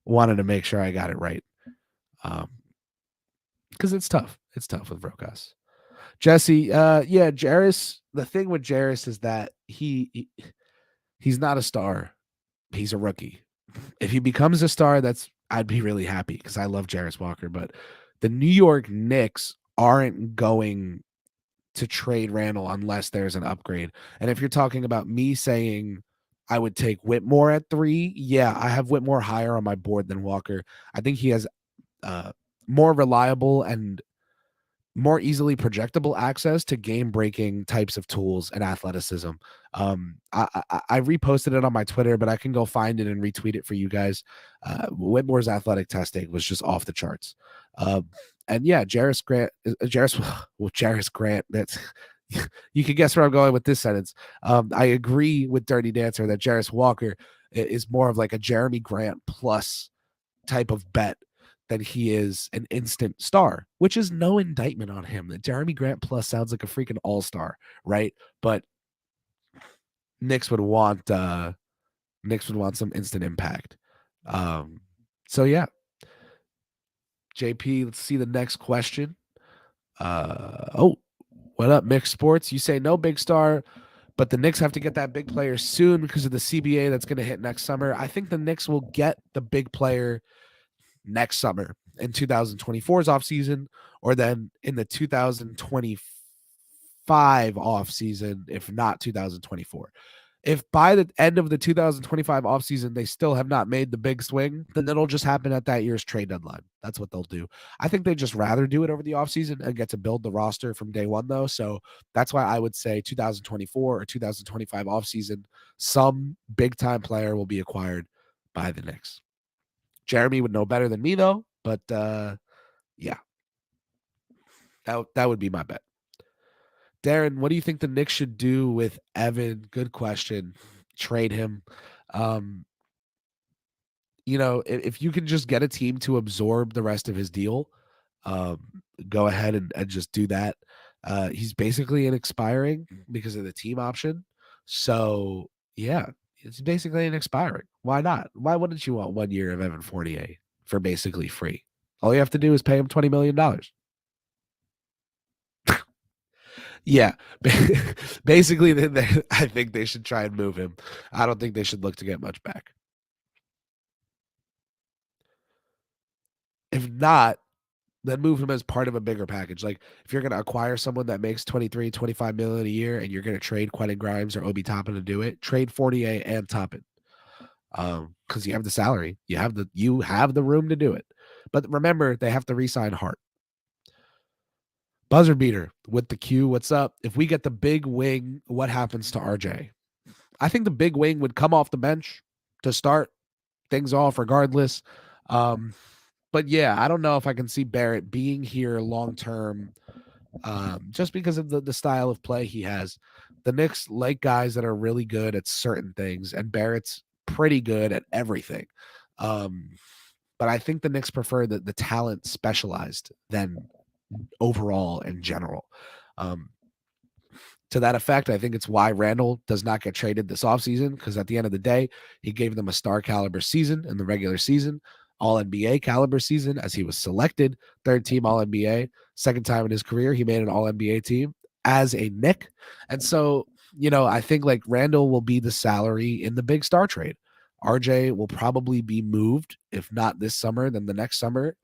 wanted to make sure I got it right. because it's tough. It's tough with Rokas. Jesse, yeah, Jarris. The thing with Jarris is that he's not a star. He's a rookie. If he becomes a star, I'd be really happy because I love Jarris Walker. But the New York Knicks aren't going to trade Randall unless there's an upgrade. And if you're talking about me saying I would take Whitmore at 3, yeah, I have Whitmore higher on my board than Walker. I think he has more reliable and more easily projectable access to game breaking types of tools and athleticism. I reposted it on my Twitter, but I can go find it and retweet it for you guys. Whitmore's athletic testing was just off the charts. And yeah, Jarris Grant. That's you can guess where I'm going with this sentence. I agree with Dirty Dancer that Jarris Walker is more of like a Jeremy Grant plus type of bet than he is an instant star, which is no indictment on him. That Jeremy Grant plus sounds like a freaking all-star, right? But Knicks would want some instant impact. So yeah. JP, let's see the next question. What up, Mixed Sports? You say no big star, but the Knicks have to get that big player soon because of the CBA that's going to hit next summer. I think the Knicks will get the big player next summer in 2024's offseason, or then in the 2025 offseason, if not 2024. If by the end of the 2025 offseason they still have not made the big swing, then it'll just happen at that year's trade deadline. That's what they'll do. I think they'd just rather do it over the offseason and get to build the roster from day one, though. So that's why I would say 2024 or 2025 offseason, some big-time player will be acquired by the Knicks. Jeremy would know better than me, though. But yeah, that would be my bet. Darren, what do you think the Knicks should do with Evan? Good question. Trade him. If you can just get a team to absorb the rest of his deal, go ahead and just do that. He's basically an expiring because of the team option. So yeah, it's basically an expiring. Why not? Why wouldn't you want 1 year of Evan Fournier for basically free? All you have to do is pay him $20 million. Yeah, basically, I think they should try and move him. I don't think they should look to get much back. If not, then move him as part of a bigger package. Like if you're going to acquire someone that makes 23, 25 million a year and you're going to trade Quentin Grimes or Obi Toppin to do it, trade Fournier and Toppin. Because you have the salary. You have the room to do it. But remember, they have to re-sign Hart. Buzzer beater with the Q. What's up? If we get the big wing, what happens to RJ? I think the big wing would come off the bench to start things off regardless. But yeah, I don't know if I can see Barrett being here long term, just because of the style of play he has. The Knicks like guys that are really good at certain things, and Barrett's pretty good at everything. But I think the Knicks prefer the talent specialized than overall in general. To that effect, I think it's why Randall does not get traded this offseason, because at the end of the day, he gave them a star caliber season in the regular season, all NBA caliber season, as he was selected third team all NBA. Second time in his career, he made an all NBA team as a Knick. And so, I think like Randall will be the salary in the big star trade. RJ will probably be moved, if not this summer, then the next summer,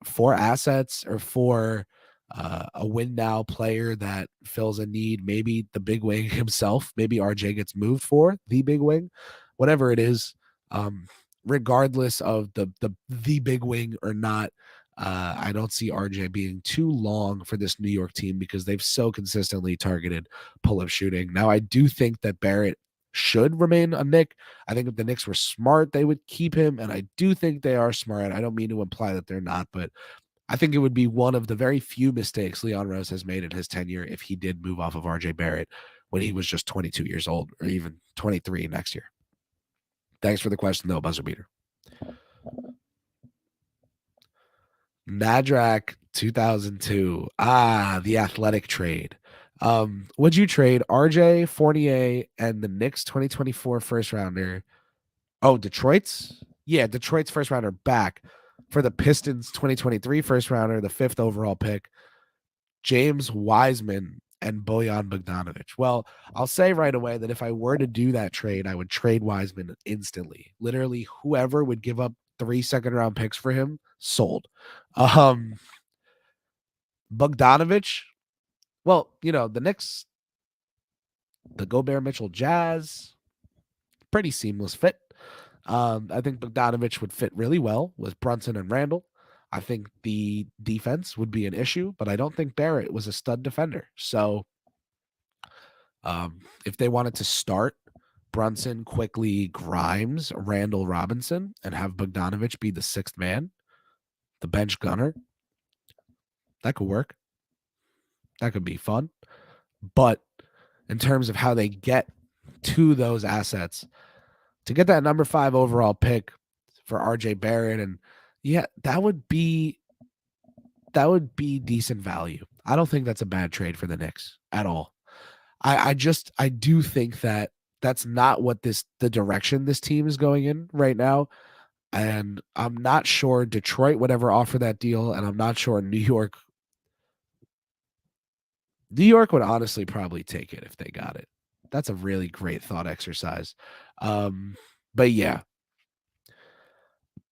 for assets or for a win now player that fills a need. Maybe the big wing himself. Maybe RJ gets moved for the big wing, whatever it is. Regardless of the big wing or not, I don't see RJ being too long for this New York team because they've so consistently targeted pull-up shooting. Now, I do think that Barrett should remain a Knick. I think if the Knicks were smart, they would keep him, and I do think they are smart. I don't mean to imply that they're not, but I think it would be one of the very few mistakes Leon Rose has made in his tenure if he did move off of RJ Barrett when he was just 22 years old, or even 23 next year. Thanks for the question, though, Buzzer Beater. Nadrak 2002. The athletic trade. Would you trade RJ, Fournier, and the Knicks 2024 first rounder? Oh, Detroit's? Yeah, Detroit's first rounder back For the Pistons 2023 first rounder, the 5th overall pick, James Wiseman and Bojan Bogdanovic. Well, I'll say right away that if I were to do that trade, I would trade Wiseman instantly. Literally, whoever would give up 3 second-round picks for him, sold. Bogdanovic, well, the Knicks, the Gobert Mitchell Jazz, pretty seamless fit. I think Bogdanovic would fit really well with Brunson and Randall. I think the defense would be an issue, but I don't think Barrett was a stud defender. So if they wanted to start Brunson, Quickly, Grimes, Randall, Robinson, and have Bogdanovic be the 6th man, the bench gunner, that could work. That could be fun. But in terms of how they get to those assets, to get that number 5 overall pick for RJ Barrett, and that would be decent value. I don't think that's a bad trade for the Knicks at all. I do think that that's not what the direction this team is going in right now. And I'm not sure Detroit would ever offer that deal, and I'm not sure New York would honestly probably take it if they got it. That's a really great thought exercise. But yeah,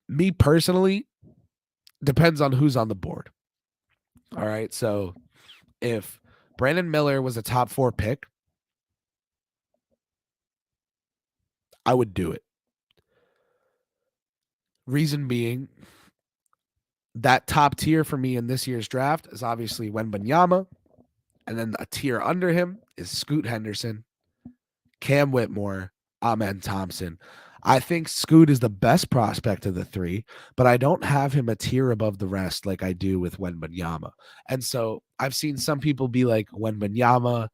me personally, depends on who's on the board. All right. So if Brandon Miller was a top 4 pick, I would do it. Reason being, that top tier for me in this year's draft is obviously Wembanyama, and then a tier under him is Scoot Henderson, Cam Whitmore, Amen Thompson. I think Scoot is the best prospect of the 3, but I don't have him a tier above the rest like I do with Wembanyama. And so I've seen some people be like, Wembanyama,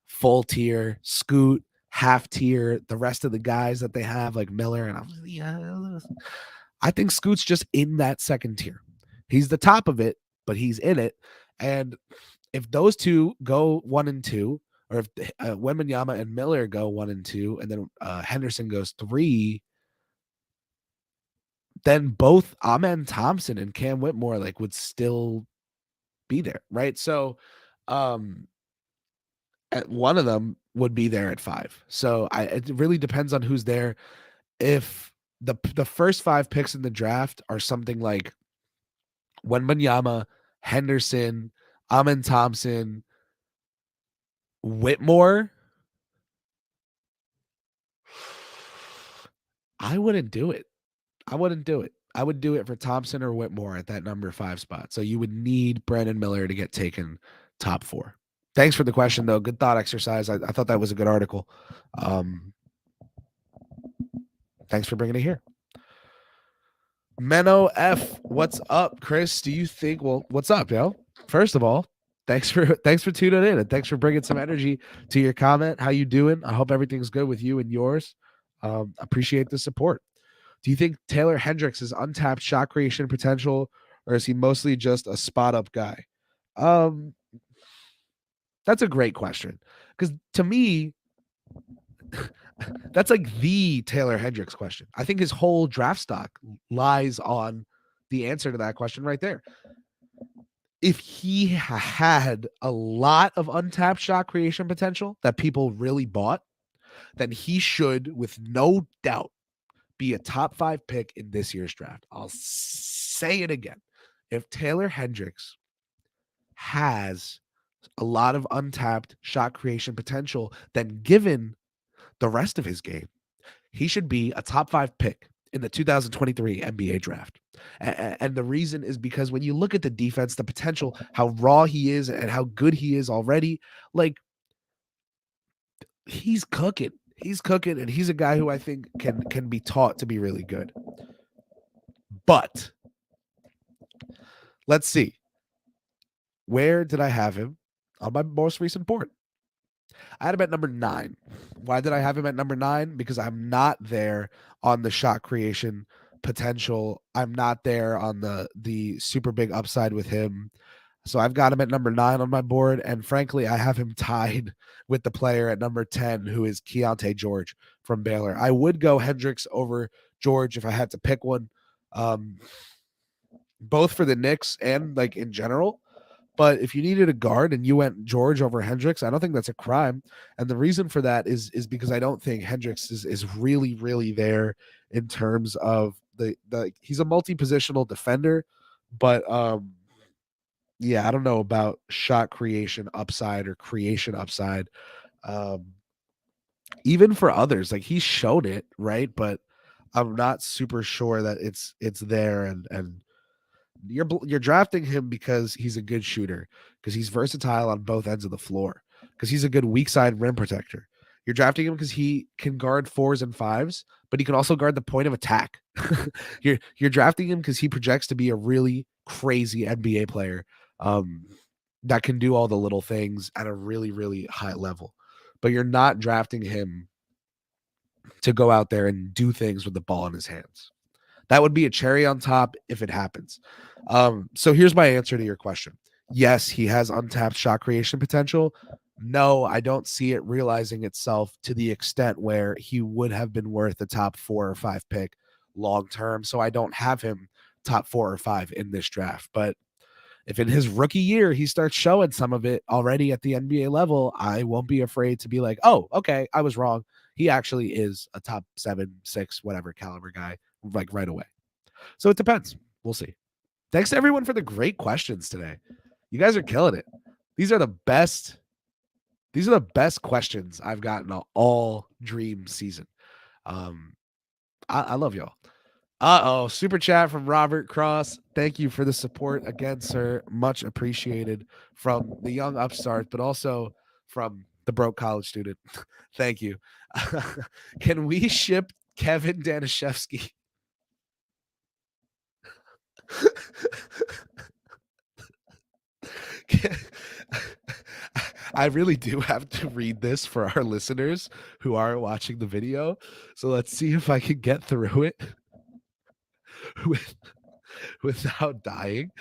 full tier, Scoot, half tier, the rest of the guys that they have, like Miller. And I'm like, yeah, I think Scoot's just in that second tier. He's the top of it, but he's in it. And if those two go 1 and 2, or if Wembanyama and Miller go 1 and 2, and then Henderson goes 3, then both Amen Thompson and Cam Whitmore would still be there, right? So, at one of them would be there at 5. So it really depends on who's there. If the first 5 picks in the draft are something like Wembanyama, Henderson, Amen Thompson, Whitmore, I wouldn't do it. I would do it for Thompson or Whitmore at that number 5 spot. So you would need Brandon Miller to get taken top 4. Thanks for the question, though. Good thought exercise. I thought that was a good article. Thanks for bringing it here. Menno F, what's up, Chris? Do you think? Well, what's up, yo? First of all, thanks for tuning in, and thanks for bringing some energy to your comment. How you doing? I hope everything's good with you and yours. Appreciate the support. Do you think Taylor Hendricks is untapped shot creation potential, or is he mostly just a spot up guy? That's a great question, because to me, that's like the Taylor Hendricks question. I think his whole draft stock lies on the answer to that question right there. If he had a lot of untapped shot creation potential that people really bought, then he should, with no doubt, be a top 5 pick in this year's draft. I'll say it again. If Taylor Hendricks has a lot of untapped shot creation potential, then given the rest of his game, he should be a top 5 pick in the 2023 NBA draft. And the reason is because when you look at the defense, the potential, how raw he is and how good he is already, he's cooking. He's cooking, and he's a guy who I think can be taught to be really good. But let's see. Where did I have him on my most recent board? I had him at number 9. Why did I have him at number 9? Because I'm not there on the shot creation potential. I'm not there on the super big upside with him. So I've got him at number 9 on my board. And frankly, I have him tied with the player at number 10, who is Keontae George from Baylor. I would go Hendricks over George if I had to pick one. both for the Knicks and like in general. But if you needed a guard and you went George over Hendricks, I don't think that's a crime. And the reason for that is because I don't think Hendricks is really, really there in terms of the he's a multi-positional defender, but yeah, I don't know about shot creation upside or creation upside. Um, even for others, like he's shown it, right? But I'm not super sure that it's there and you're drafting him because he's a good shooter, because he's versatile on both ends of the floor, because he's a good weak side rim protector. You're drafting him because he can guard fours and fives, but he can also guard the point of attack. You're drafting him because he projects to be a really crazy NBA player, um, that can do all the little things at a really, really high level. But you're not drafting him to go out there and do things with the ball in his hands. That would be a cherry on top if it happens. So here's my answer to your question. Yes, he has untapped shot creation potential. No, I don't see it realizing itself to the extent where he would have been worth a top 4 or 5 pick long term. So I don't have him top 4 or 5 in this draft. But if in his rookie year he starts showing some of it already at the NBA level, I won't be afraid to be like, oh, okay, I was wrong. He actually is a top 7, 6, whatever caliber guy, like right away. So it depends. We'll see. Thanks to everyone for the great questions today. You guys are killing it. These are the best. These are the best questions I've gotten all dream season. I love y'all. Super chat from Robert Cross. Thank you for the support again, sir. Much appreciated from the young upstart, but also from the broke college student. Thank you. Can we ship Kevin Danishevsky? I really do have to read this for our listeners who are watching the video. So let's see if I can get through it with, without dying.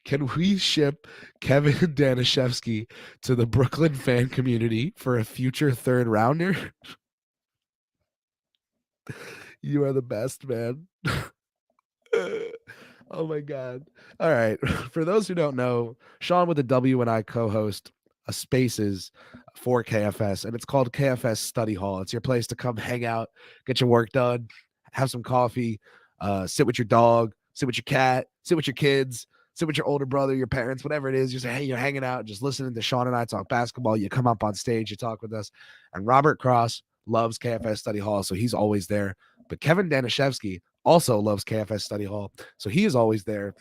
Can we ship Kevin Danishevsky to the Brooklyn fan community for a future third rounder? You are the best, man. Oh my god. All right. For those who don't know, Sean with the W and I co-host a Spaces for KFS, and it's called KFS Study Hall. It's your place to come hang out, get your work done, have some coffee, sit with your dog, sit with your cat, sit with your kids, sit with your older brother, your parents, whatever it is. You say, hey, you're hanging out, just listening to Sean and I talk basketball. You come up on stage, you talk with us. And Robert Cross loves KFS Study Hall, so he's always there. But Kevin Danishevsky also loves KFS Study Hall, so he is always there.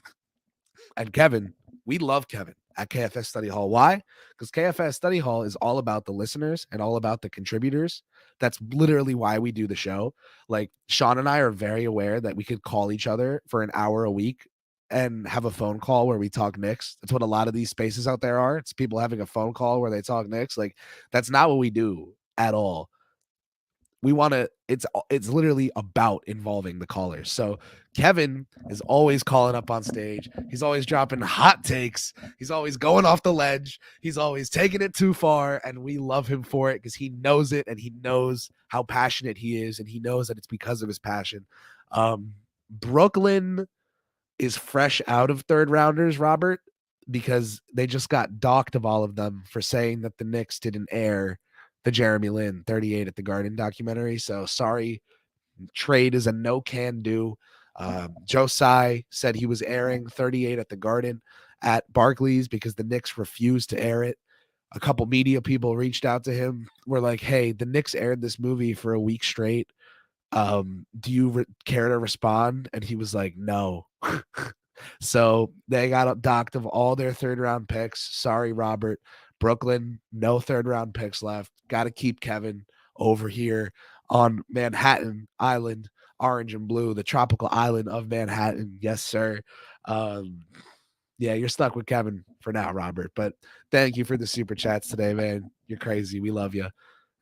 And Kevin, we love Kevin at KFS Study Hall. Why? Because KFS Study Hall is all about the listeners and all about the contributors. That's literally why we do the show. Like Sean and I are very aware that we could call each other for an hour a week and have a phone call where we talk Knicks. That's what a lot of these spaces out there are. It's people having a phone call where they talk Knicks. Like that's not what we do at all. We want to, it's literally about involving the callers. So Kevin is always calling up on stage. He's always dropping hot takes. He's always going off the ledge. He's always taking it too far. And we love him for it because he knows it and he knows how passionate he is. And he knows that it's because of his passion. Brooklyn is fresh out of third rounders, Robert, because they just got docked of all of them for saying that the Knicks didn't air the Jeremy Lin 38 at the Garden documentary. So sorry, trade is a no can do. Joe Tsai said he was airing 38 at the Garden at Barclays because the Knicks refused to air it. A couple media people reached out to him, were like, hey, the Knicks aired this movie for a week straight. Do you care to respond? And he was like, no. So they got docked of all their third round picks. Sorry, Robert. Brooklyn, no third round picks left. Got to keep Kevin over here on Manhattan Island, orange and blue, the tropical island of Manhattan. Yes, sir. Yeah, you're stuck with Kevin for now, Robert. But thank you for the super chats today, man. You're crazy. We love you.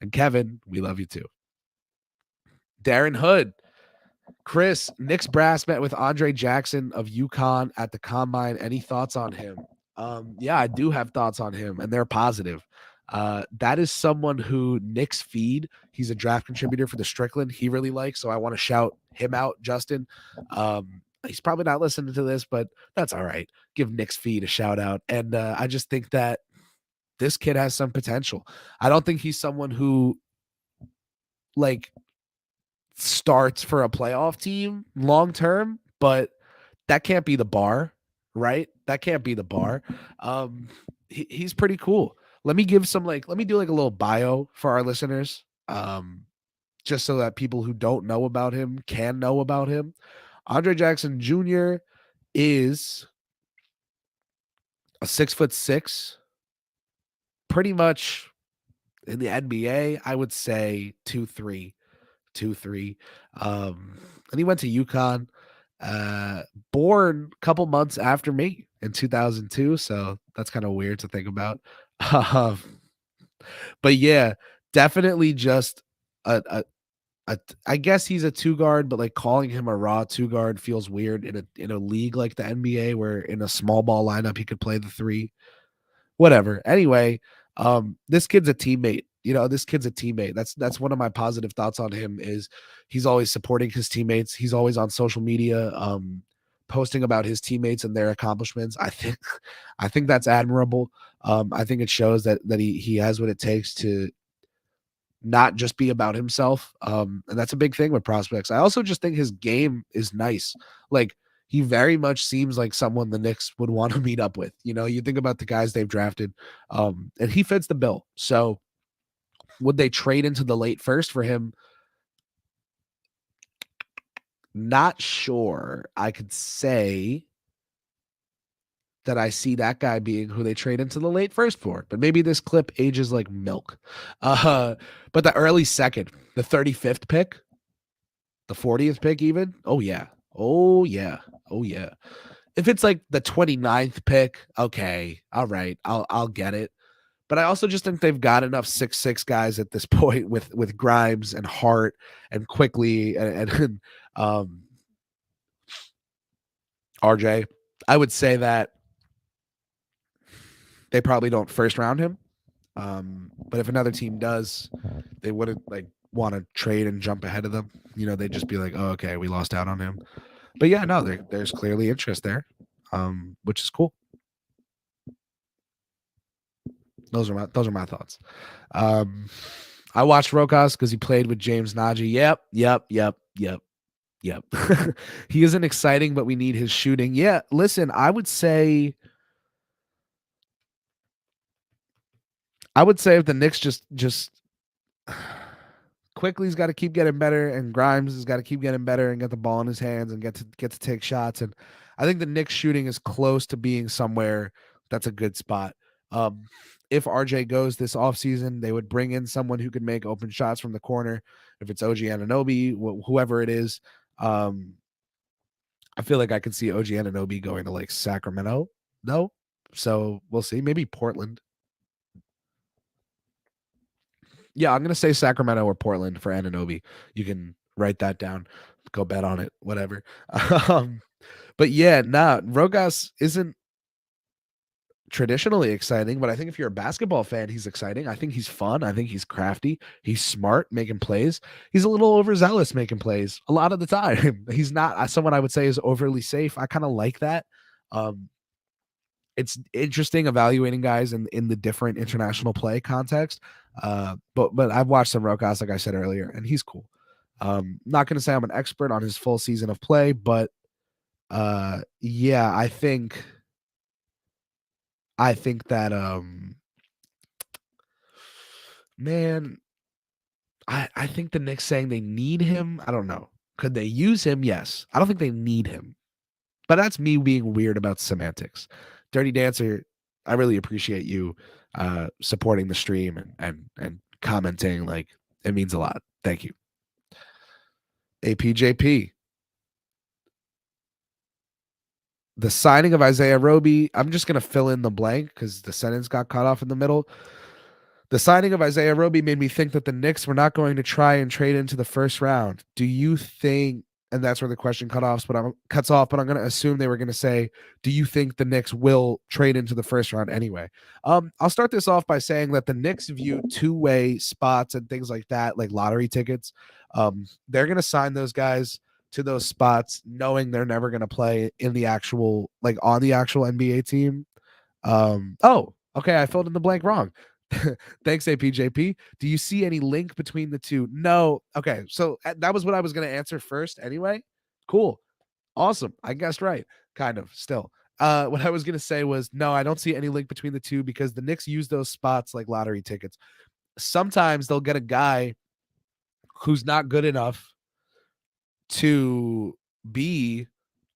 And Kevin, we love you too. Darren Hood. Chris, Knicks brass met with Andre Jackson of UConn at the Combine. Any thoughts on him? Yeah, I do have thoughts on him, and they're positive. That is someone who Knicks feed. He's a draft contributor for the Strickland. He really likes, so I want to shout him out, Justin. He's probably not listening to this, but that's all right. Give Knicks feed a shout out, and I just think that this kid has some potential. I don't think he's someone who like starts for a playoff team long term, but that can't be the bar, right? That can't be the bar. He's pretty cool. Let me give some let me do like a little bio for our listeners. Just so that people who don't know about him can know about him. Andre Jackson Jr. is a 6'6", pretty much in the NBA, I would say 2'3", 2'3". And he went to UConn. Born a couple months after me in 2002, so that's kind of weird to think about. Um, but yeah, definitely just I guess he's a two guard, but like calling him a raw two guard feels weird in a league like the NBA where in a small ball lineup he could play the three. Whatever. Anyway, this kid's a teammate. This kid's a teammate. That's one of my positive thoughts on him is he's always supporting his teammates. He's always on social media, posting about his teammates and their accomplishments. I think that's admirable. I think it shows that he has what it takes to not just be about himself. And that's a big thing with prospects. I also just think his game is nice. Like he very much seems like someone the Knicks would want to meet up with. You think about the guys they've drafted, and he fits the bill. So would they trade into the late first for him? Not sure. I could say that I see that guy being who they trade into the late first for, but maybe this clip ages like milk. But the early second, the 35th pick, the 40th pick even. Oh yeah. Oh yeah. Oh yeah. If it's like the 29th pick, okay. All right. I'll get it. But I also just think they've got enough 6'6" guys at this point with Grimes and Hart and Quickly and RJ. I would say that they probably don't first round him. But if another team does, they wouldn't want to trade and jump ahead of them. They'd just be like, oh, okay, we lost out on him. But yeah, no, there's clearly interest there, which is cool. Those are my thoughts. I watched Rokas because he played with James Najee. Yep. He isn't exciting, but we need his shooting. Yeah, listen, I would say if the Knicks just Quickly's got to keep getting better, and Grimes has got to keep getting better and get the ball in his hands and get to take shots. And I think the Knicks shooting is close to being somewhere that's a good spot. If RJ goes this offseason, they would bring in someone who could make open shots from the corner. If it's OG Anunoby, whoever it is, I feel like I could see OG Anunoby going to like Sacramento, though. So we'll see. Maybe Portland. Yeah, I'm going to say Sacramento or Portland for Anunoby. You can write that down. Go bet on it, whatever. But yeah, Rogas isn't traditionally exciting, but I think if you're a basketball fan, he's exciting. I think he's fun. I think he's crafty. He's smart making plays. He's a little overzealous making plays a lot of the time. He's not someone I would say is overly safe. I kind of like that. It's interesting evaluating guys in the different international play context. But I've watched some Rokas, like I said earlier, and he's cool. Not going to say I'm an expert on his full season of play, but yeah, I think that man, I think the Knicks saying they need him. I don't know. Could they use him? Yes. I don't think they need him. But that's me being weird about semantics. Dirty Dancer, I really appreciate you supporting the stream and commenting. Like, it means a lot. Thank you. APJP. The signing of Isaiah Roby, I'm just going to fill in the blank because the sentence got cut off in the middle. The signing of Isaiah Roby made me think that the Knicks were not going to try and trade into the first round. Do you think and that's where the question cuts off. But I'm going to assume they were going to say, do you think the Knicks will trade into the first round anyway? I'll start this off by saying that the Knicks view two-way spots and things like that, like lottery tickets. They're going to sign those guys to those spots, knowing they're never going to play in the actual, like on the actual NBA team. Oh, okay, I filled in the blank wrong. Thanks, APJP. Do you see any link between the two? No. Okay, so that was what I was going to answer first anyway. Cool. Awesome. I guessed right. Kind of still. What I was going to say was no, I don't see any link between the two because the Knicks use those spots like lottery tickets. Sometimes they'll get a guy who's not good enough to be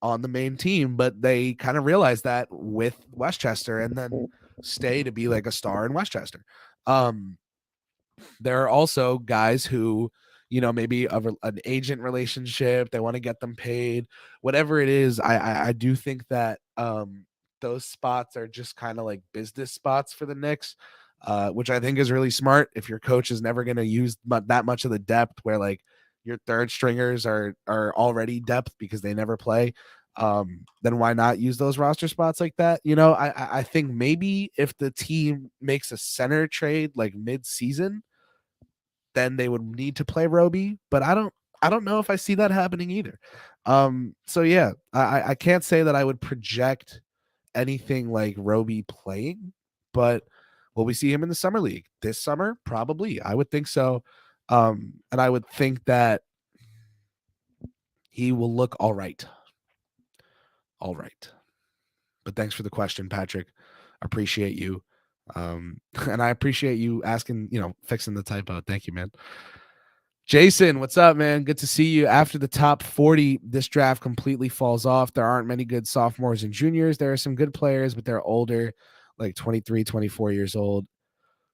on the main team, but they kind of realize that with Westchester and then stay to be like a star in Westchester. There are also guys who, maybe of an agent relationship, they want to get them paid, whatever it is. I do think that those spots are just kind of like business spots for the Knicks, which I think is really smart. If your coach is never going to use that much of the depth, where like your third stringers are already depth because they never play, then why not use those roster spots like that? I think maybe if the team makes a center trade like mid-season, then they would need to play Roby, but I don't know if I see that happening either. So yeah, I can't say that I would project anything like Roby playing, but will we see him in the summer league this summer? Probably. I would think so. And I would think that he will look all right. All right. But thanks for the question, Patrick. Appreciate you. And I appreciate you asking, fixing the typo. Thank you, man. Jason, what's up, man? Good to see you. After the top 40, this draft completely falls off. There aren't many good sophomores and juniors. There are some good players, but they're older, like 23, 24 years old.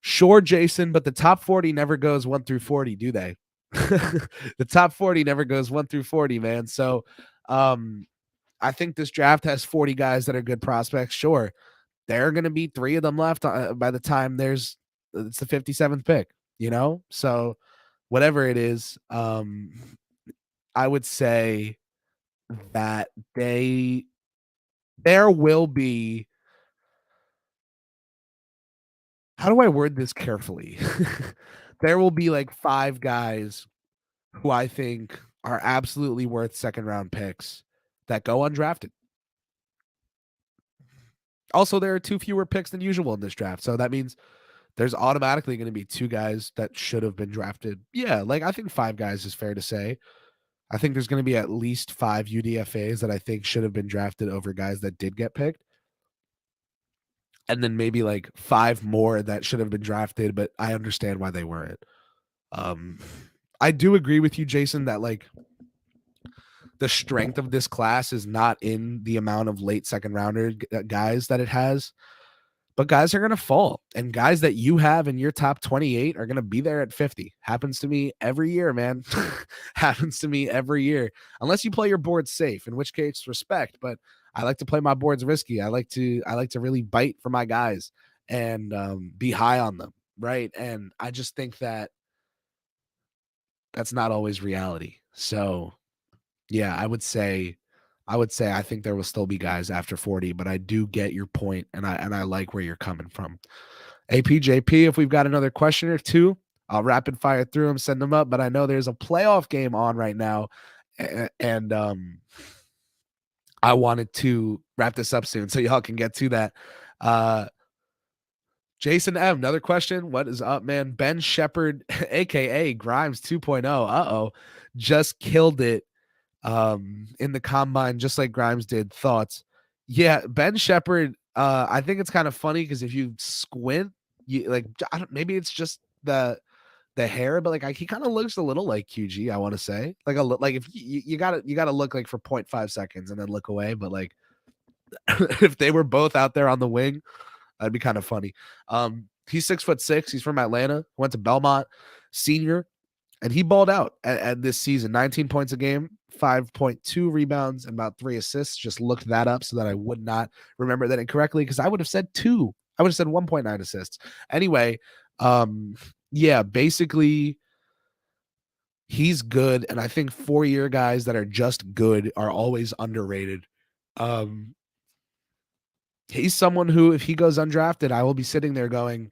Sure, Jason, but the top 40 never goes 1 through 40, do they? The top 40 never goes 1 through 40, man. So I think this draft has 40 guys that are good prospects. Sure, there are going to be 3 of them left by the time it's the 57th pick, So whatever it is, I would say that there will be, how do I word this carefully? There will be like 5 guys who I think are absolutely worth second round picks that go undrafted. Also, there are 2 fewer picks than usual in this draft. So that means there's automatically going to be 2 guys that should have been drafted. Yeah, like I think 5 guys is fair to say. I think there's going to be at least 5 UDFAs that I think should have been drafted over guys that did get picked. And then maybe like 5 more that should have been drafted, but I understand why they weren't. I do agree with you, Jason, that like the strength of this class is not in the amount of late second rounder guys that it has. But guys are going to fall, and guys that you have in your top 28 are going to be there at 50. Happens to me every year, man. Happens to me every year, unless you play your board safe, in which case respect. But I like to play my boards risky. I like to really bite for my guys and be high on them, right? And I just think that that's not always reality. So yeah, I would say I think there will still be guys after 40, but I do get your point, and I like where you're coming from. APJP, if we've got another question or two, I'll rapid fire through them, send them up. But I know there's a playoff game on right now, and I wanted to wrap this up soon so y'all can get to that. Jason M, another question. What is up, man? Ben Shepard, aka Grimes 2.0. Uh-oh. Just killed it in the combine, just like Grimes did. Thoughts? Yeah, Ben Shepard, I think it's kind of funny because if you squint, you like, maybe it's just the hair, but like he kind of looks a little like QG, I want to say. Like if you gotta look like for 0.5 seconds and then look away, but like if they were both out there on the wing, that'd be kind of funny. He's 6'6". He's from Atlanta, went to Belmont, senior, and he balled out at this season. 19 points a game, 5.2 rebounds, and about 3 assists. Just looked that up so that I would not remember that incorrectly, because I would have said 2. I would have said 1.9 assists. Anyway, yeah, basically He's good, and I think 4-year guys that are just good are always underrated. Um, he's someone who, if he goes undrafted, I will be sitting there going,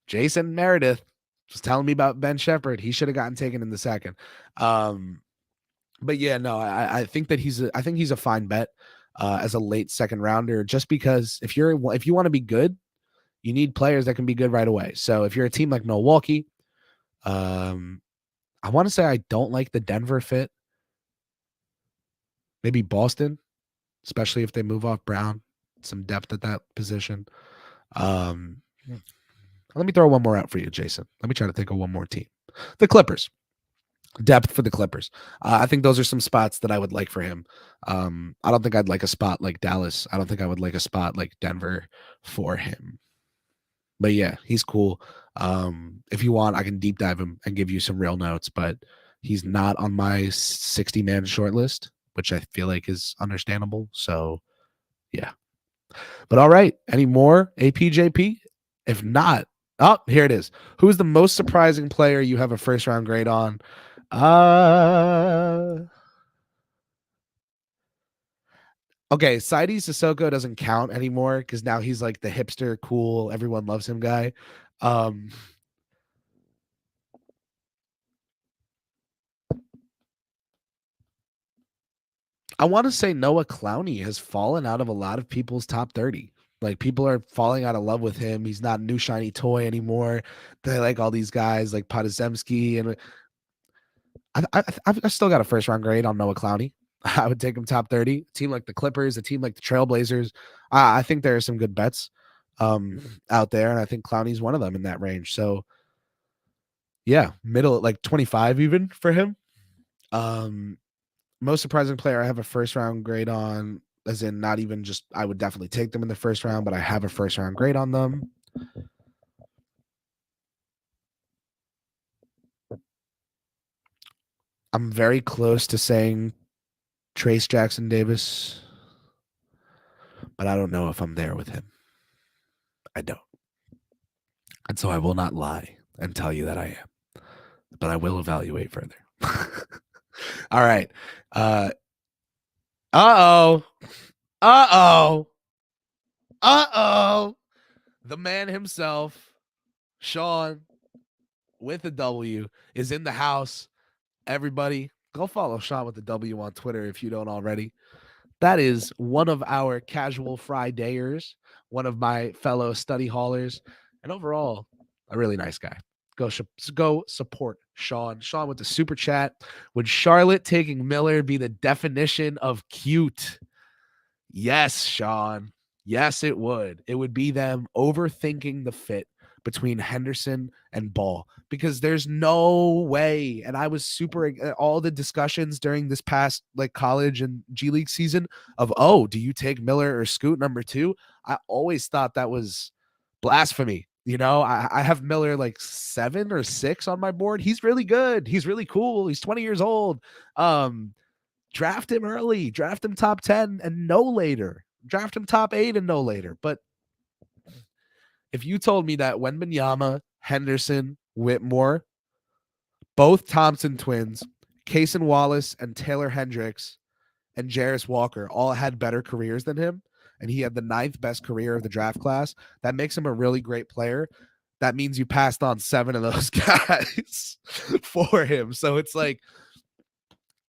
Jason Meredith was telling me about Ben Shepherd. He should have gotten taken in the second. But yeah, no, I think that I think he's a fine bet as a late second rounder, just because if you want to be good, you need players that can be good right away. So if you're a team like Milwaukee, I want to say I don't like the Denver fit. Maybe Boston, especially if they move off Brown, some depth at that position. Um, Let me throw one more out for you, Jason. Let me try to think of one more team. The Clippers. Depth for the Clippers. I think those are some spots that I would like for him. I don't think I'd like a spot like Dallas. I don't think I would like a spot like Denver for him. But yeah, he's cool. If you want, I can deep dive him and give you some real notes, but he's not on my 60-man short list, which I feel like is understandable. So yeah. But all right. Any more APJP? If not, oh, here it is. Who's the most surprising player you have a first round grade on? Okay, Saidi Sissoko doesn't count anymore because now he's like the hipster, cool, everyone loves him guy. Um, I want to say Noah Clowney has fallen out of a lot of people's top 30. Like people are falling out of love with him. He's not a new shiny toy anymore. They like all these guys like Podazemski, and I've still got a first round grade on Noah Clowney. I would take him top 30. A team like the Clippers, a team like the Trailblazers. I think there are some good bets out there, and I think Clowney's one of them in that range. So yeah, middle like 25 even for him. Um, Most surprising player I have a first round grade on, as in not even just I would definitely take them in the first round, but I have a first round grade on them. I'm very close to saying Trace Jackson Davis, but I don't know if I'm there with him. I don't. And so I will not lie and tell you that I am, but I will evaluate further. All right. Uh-oh. Uh-oh. Uh-oh. The man himself, Sean, with a W, is in the house. Everybody, go follow Sean with the W on Twitter if you don't already. That is one of our casual Fridayers, one of my fellow study hallers, and overall, a really nice guy. Go support Sean. Sean with the super chat. Would Charlotte taking Miller be the definition of cute? Yes, Sean. Yes, it would. It would be them overthinking the fit between Henderson and Ball, because there's no way. And I was super all the discussions during this past like college and G League season of, oh, do you take Miller or Scoot number 2? I always thought that was blasphemy. You know, I have Miller like 7 or 6 on my board. He's really good. He's really cool. He's 20 years old. Draft him early, draft him top 10 and no later, draft him top 8 and no later. But if you told me that Wembanyama, Henderson, Whitmore, both Thompson twins, Cason Wallace and Taylor Hendricks and Jarris Walker all had better careers than him, and he had the 9th best career of the draft class, that makes him a really great player. That means you passed on 7 of those guys for him. So it's like,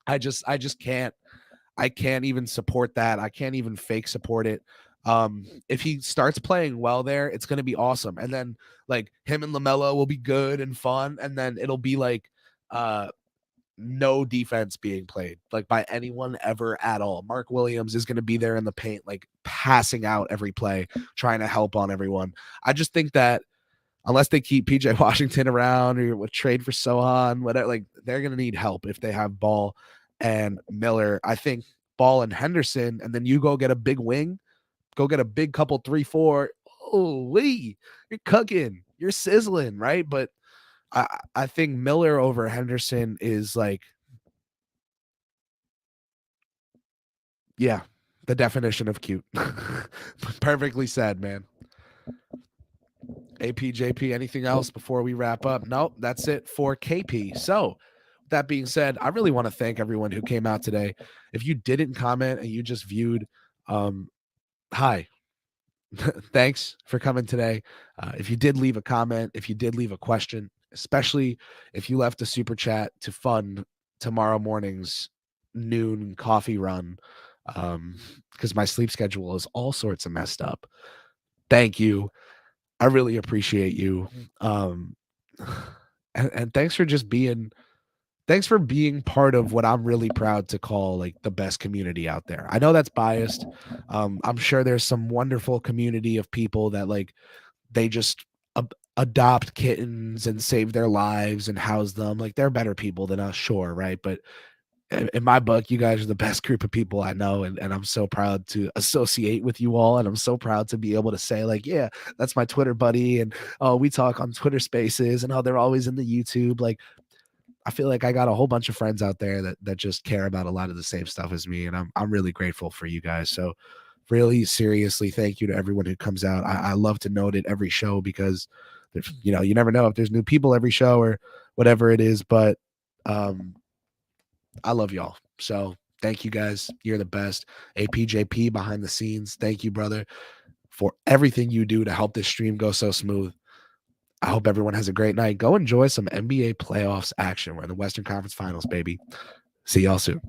I just can't. I can't even support that. I can't even fake support it. If he starts playing well there, it's going to be awesome. And then like him and LaMelo will be good and fun. And then it'll be like no defense being played like by anyone ever at all. Mark Williams is going to be there in the paint, like passing out every play, trying to help on everyone. I just think that unless they keep PJ Washington around or would trade for Sohan, whatever, like they're going to need help if they have Ball and Miller. I think Ball and Henderson, and then you go get a big wing, go get a big couple 3-4. Holy, you're cooking, you're sizzling, right? But I think Miller over Henderson is like, yeah, the definition of cute. Perfectly said, man. APJP, anything else before we wrap up? Nope, that's it for KP. So that being said, I really want to thank everyone who came out today. If you didn't comment and you just viewed, hi, thanks for coming today. If you did leave a comment, if you did leave a question, especially if you left a super chat to fund tomorrow morning's noon coffee run, because my sleep schedule is all sorts of messed up. Thank you. I really appreciate you. Um, and thanks for being part of what I'm really proud to call like the best community out there. I know that's biased. I'm sure there's some wonderful community of people that like they just adopt kittens and save their lives and house them. Like they're better people than us, sure, right? But in my book, you guys are the best group of people I know, and I'm so proud to associate with you all, and I'm so proud to be able to say like, yeah, that's my Twitter buddy, and oh, we talk on Twitter Spaces, and oh, they're always in the YouTube. Like, I feel like I got a whole bunch of friends out there that just care about a lot of the same stuff as me, and I'm really grateful for you guys. So, really seriously, thank you to everyone who comes out. I love to note it every show because, you know, you never know if there's new people every show or whatever it is, but I love y'all. So thank you guys. You're the best. APJP behind the scenes. Thank you, brother, for everything you do to help this stream go so smooth. I hope everyone has a great night. Go enjoy some NBA playoffs action. We're in the Western Conference Finals, baby. See y'all soon.